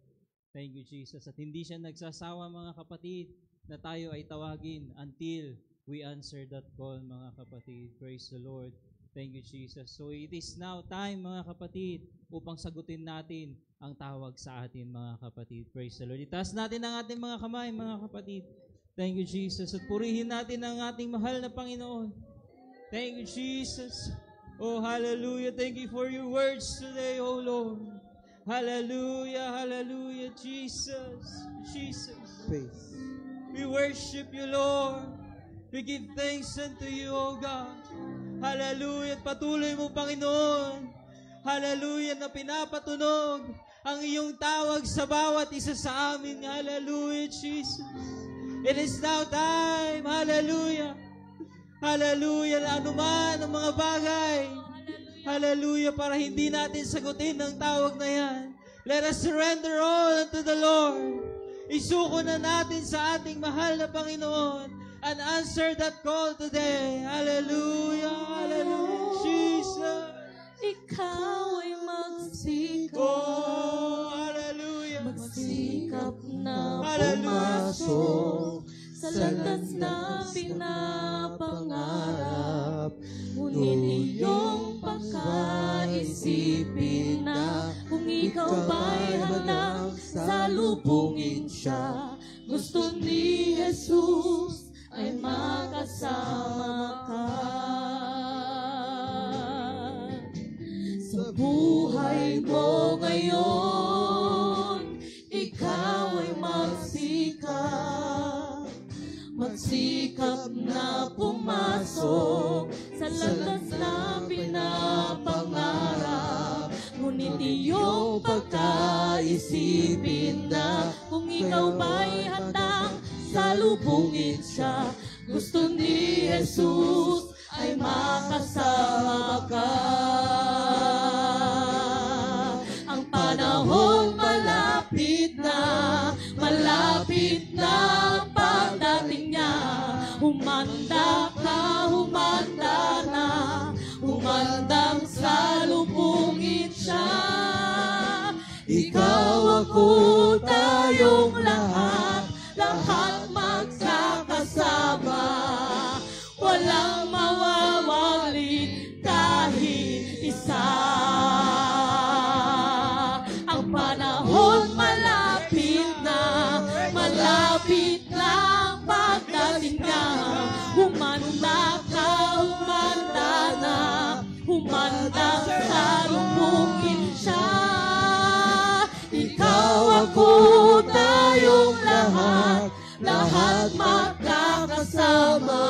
Thank you, Jesus. At hindi siya nagsasawa, mga kapatid, na tayo ay tawagin until we answer that call, mga kapatid. Praise the Lord. Thank you, Jesus. So it is now time, mga kapatid, upang sagutin natin ang tawag sa atin, mga kapatid. Praise the Lord. Itaas natin ang ating mga kamay, mga kapatid. Thank you, Jesus. At purihin natin ang ating mahal na Panginoon. Thank you, Jesus. Oh, hallelujah. Thank you for your words today, oh Lord. Hallelujah, hallelujah, Jesus. Jesus. Faith. We worship you, Lord. We give thanks unto you, O God. Hallelujah. Patuloy mo, Panginoon. Hallelujah, na pinapatunog ang iyong tawag sa bawat isa sa amin. Hallelujah, Jesus. It is now time. Hallelujah. Hallelujah. Na anuman ang mga bagay. Hallelujah. Para hindi natin sagutin ang tawag na yan. Let us surrender all unto the Lord. Isuko na natin sa ating mahal na Panginoon and answer that call today. Hallelujah, hallelujah, Jesus. Ikaw ay magsikap. Oh, hallelujah. Magsikap na Hallelujah. pumasok sa landas na pinapangarap. Ngunit iyong pagkaisipin na kung ikaw ba'y handang salubungin siya. Gusto ni Jesus ay makasama ka. Sa buhay mo ngayon, ikaw ay magsikap. Magsikap na pumasok sa landas na pinapangarap. Ngunit iyong pagkaisipin na kung ikaw ba'y handang salubungin siya. Gusto ni Jesus ay makasama ka. Ang panahon malapit na ang pagdating niya. Humanda ka, humanda na, humandang salubungin siya. Ikaw, ako, tayong lahat magkakasama. Walang mawawalit kahit isa. Ang panahon malapit na ang pagdating niya. Humanda ka, humanda na, humandang salubungin siya. Ikaw, ako, tayong lahat magkakasama.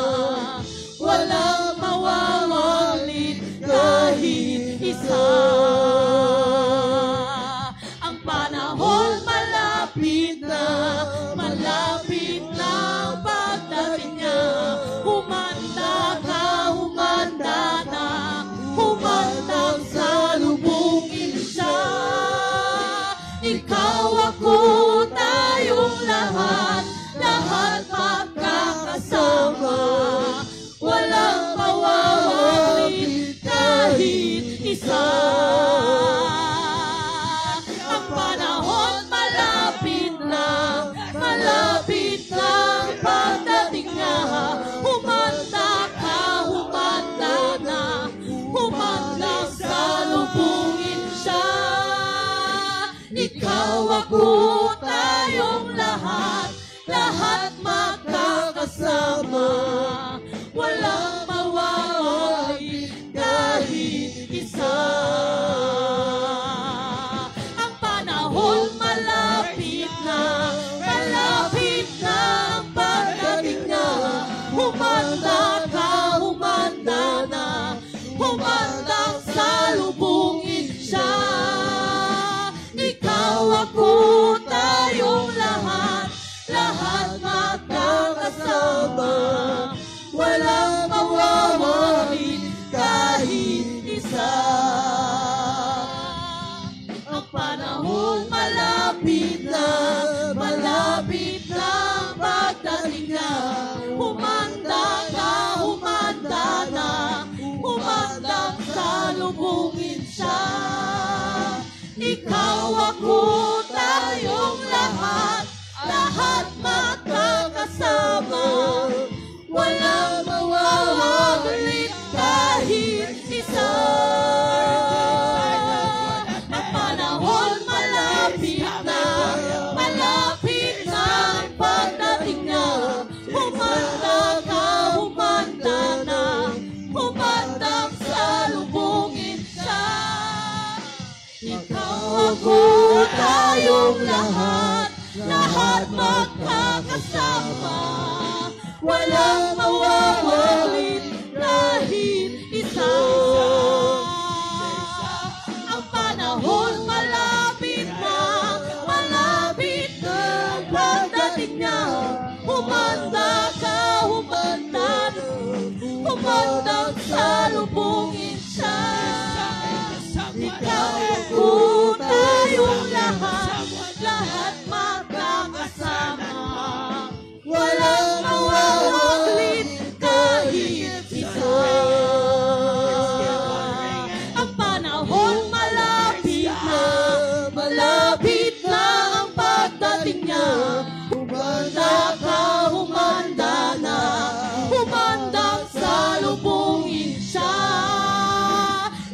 Walang mawawalit kahit isa. Ang panahon malapit na ang pagdating niya. Humanda ka, humanda na, humandang salubungin siya. Ikaw, ako, tayong lahat magkakasama. Walang mawawalit kahit isa. Ang panahon malapit na ang pagdating niya. Humanda ka, humanda na, humandang salubungin siya. Ikaw, ako, tayong lahat magkakasama. Walang mawawaglit kahit isa. Ang panahon malapit na ang pagdating niya. Humanda ka, humanda na, humandang salubungin siya. Ikaw, ako, tayong lahat magkakasama. Walang mawawaglit kahit isa. Ang panahon malapit na ang pagdating niya. Humanda ka, humanda na, humandang salubungin siya. Ikaw, ako, tayong lahat magkakasama. Walang mawawaglit kahit isa. Ang panahon malapit na ang pagdating niya. Humanda ka, humanda na, humandang salubungin siya.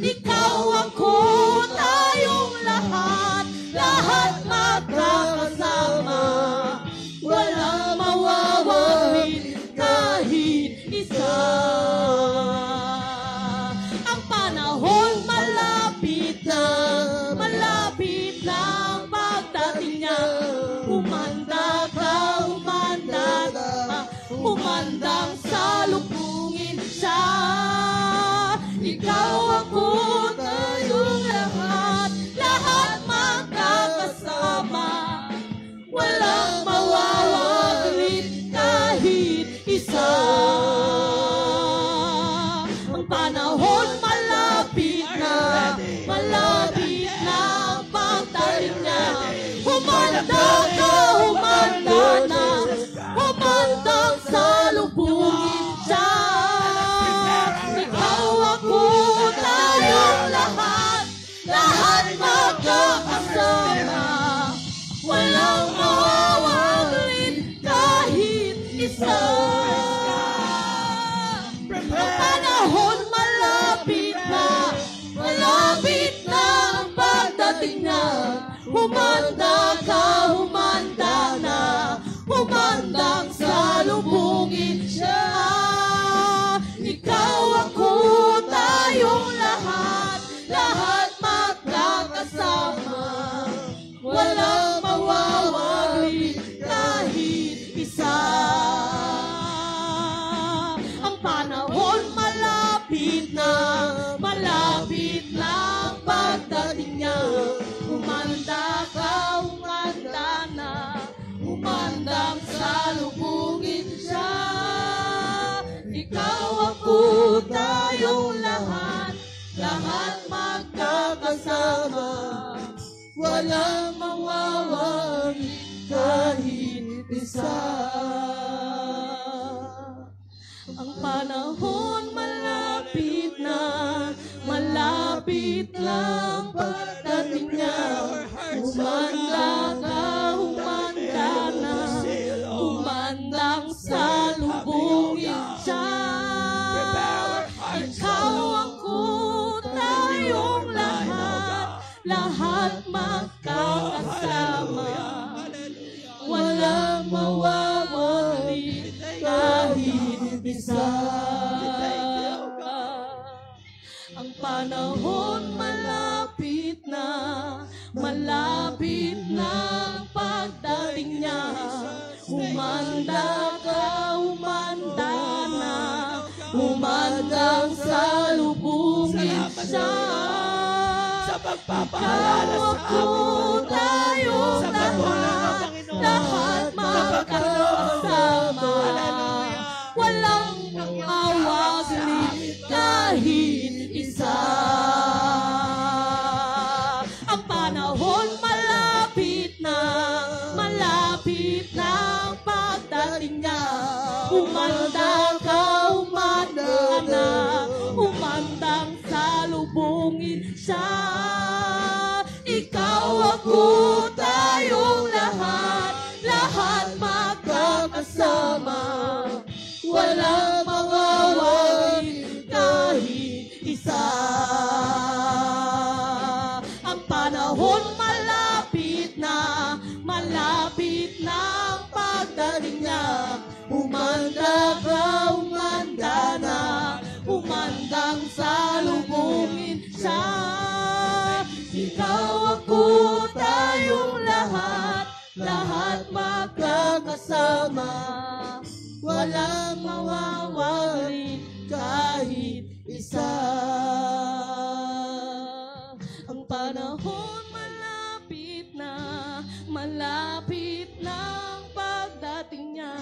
Ikaw, ako, tayong lahat magkakasama. Walang mawawaglit kahit isa. Ang panahon malapit na ang pagdating niya. Humanda ka, humanda na, humandang salubungin siya. Ikaw, ako, tayong lahat magkakasama. Walang mawawaglit kahit isa. Ang panahon malapit na ang pagdating niya. Humanda ka, humanda na, humandang salubungin siya. Ikaw, ako, tayong lahat magkakasama. Walang mawawaglit kahit isa. Ang panahon malapit na ang pagdating niya. Humanda ka, humanda na, humandang salubungin siya. Ikaw, ako, tayong lahat magkakasama. Walang mawawaglit kahit isa. Ang panahon malapit na ang pagdating niya. Humanda ka, humanda na, humandang salubungin siya. Ikaw, ako, tayong lahat magkakasama. Walang mawawaglit kahit isa. Ang panahon malapit na ang pagdating niya. Humanda ka, humanda na, humandang salubungin siya. Ikaw, ako, tayong lahat magkakasama. Walang mawawaglit kahit isa. Ang panahon malapit na ang pagdating niya. Humanda ka, humanda na, humandang salubungin siya. Ikaw, ako, tayong lahat magkakasama. Walang mawawaglit kahit isa. Ang panahon malapit na ang pagdating niya. Humanda ka, humanda na, humandang salubungin siya. Ikaw, ako, ko tayong lahat, lahat magkakasama. Walang mawawalin kahit isa. Ang panahon malapit na ang pagdating niya. Umanda ka, umanda na, umandang salubungin siya. Ikaw, ako, tayong lahat, lahat magkakasama. Walang mawawalin kahit isa. Ang panahon malapit na ang pagdating niya.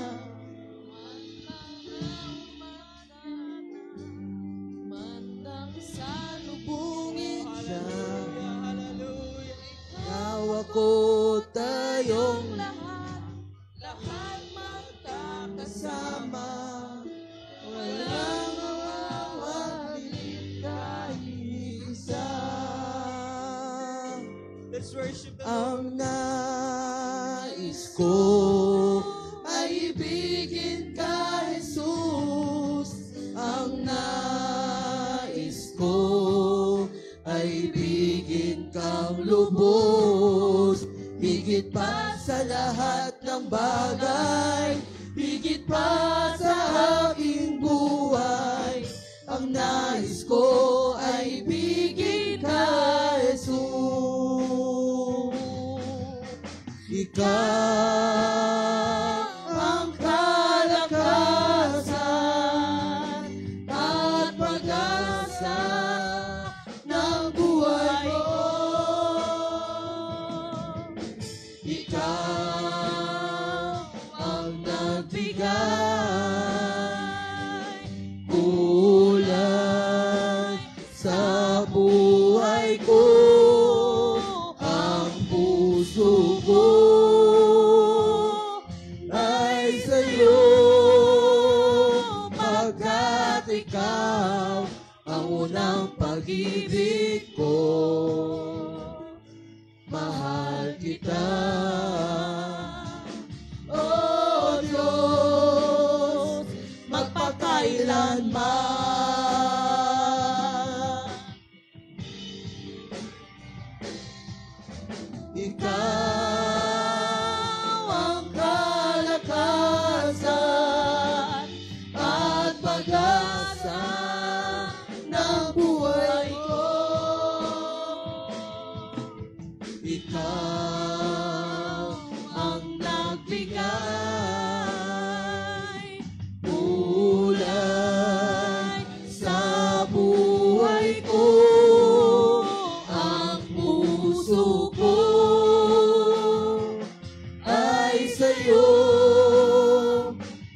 Mandang salubungin siya. Ikaw, ako, tayong lahat, lahat magkakasama. Walang mawawalin kahit isa. Let's worship the Lord. Ang nais ko ay ibigin ka, Jesus. Ang nais ko ay ibigin kang lubos. Higit pa sa lahat ng bagay, higit pa sa aking buhay. Ang nais ko ay ibigin ka, Jesus. Ikaw ang kalakasan at pag-asa ng buhay ko. Ikaw ang nagbigay kulay sa buhay ko. Ang puso ko ay sa'yo, pagkat ikaw ang unang pag-ibig ko. Mahal kita, O Diyos, magpakailanman. Ikaw ang kalakasan at pag-asa ng buhay ko. Ikaw ang nagbigay kulay sa buhay ko. Ang puso ko ay sa'yo,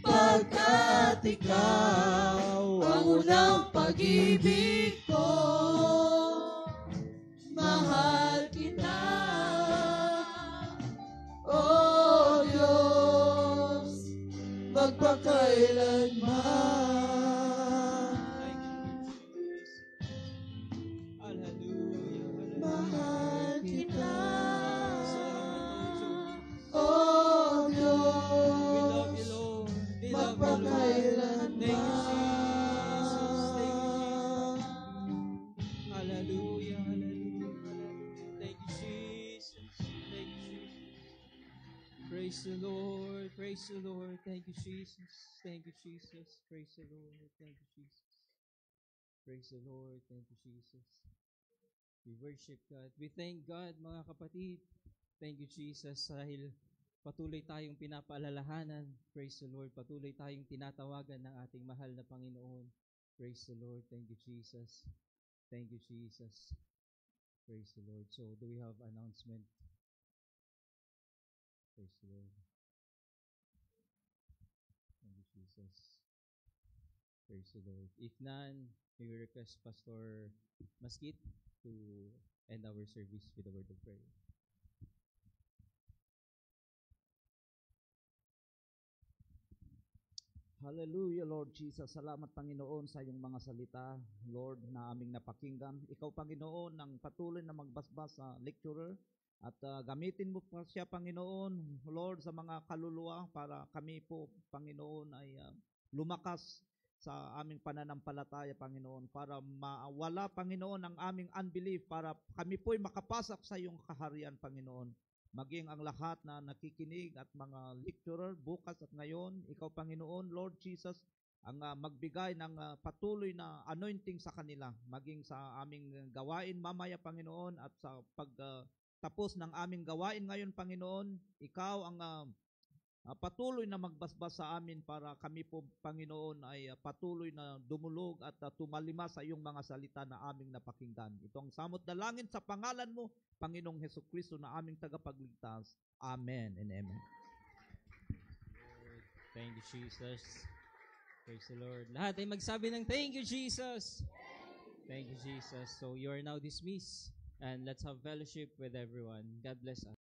pagkat ikaw ang unang pag-ibig ko. Mahal kita, O Diyos, magpakailanman. Hallelujah. Mahal kita, O We Diyos, love you, Lord. We love you, Lord. magpakailanman. Thank you, Jesus. Thank you, Jesus. Hallelujah. Hallelujah. Thank you, Jesus. Thank you, Jesus. Praise the Lord. Praise the Lord. Thank you, Jesus. Thank you, Jesus. Praise the Lord. Thank you, Jesus. Praise the Lord. Thank you, Jesus. We worship God. We thank God, mga kapatid. Thank you, Jesus, dahil patuloy tayong pinapaalalahanan. Praise the Lord. Patuloy tayong tinatawagan ng ating mahal na Panginoon. Praise the Lord. Thank you, Jesus. Thank you, Jesus. Praise the Lord. So, do we have announcement? Praise the Lord. Thank you, Jesus. Praise the Lord. If none, we will request Pastor Maskit to end our service with a word of prayer. Hallelujah, Lord Jesus. Salamat, Panginoon, sa iyong mga salita, Lord, na aming napakinggan. Ikaw, Panginoon, ang patuloy na magbasbas sa lecturer At gamitin mo pa siya, Panginoon, Lord, sa mga kaluluwa para kami po, Panginoon, ay lumakas sa aming pananampalataya, Panginoon, para mawala, Panginoon, ang aming unbelief, para kami po'y makapasok sa iyong kaharian, Panginoon. Maging ang lahat na nakikinig at mga lecturer bukas at ngayon, ikaw, Panginoon, Lord Jesus, ang magbigay ng patuloy na anointing sa kanila, maging sa aming gawain mamaya, Panginoon, at sa pagtapos ng aming gawain ngayon, Panginoon, ikaw ang patuloy na magbasbas sa amin para kami po, Panginoon, ay patuloy na dumulog at tumalima sa iyong mga salita na aming napakinggan. Ito ang samot dalangin sa pangalan mo, Panginoong Hesukristo, na aming tagapagligtas. Amen and amen. Thank you, Jesus. Praise the Lord. Lahat ay magsabi ng thank you, Jesus. Thank you, Jesus. So you are now dismissed and let's have fellowship with everyone. God bless us.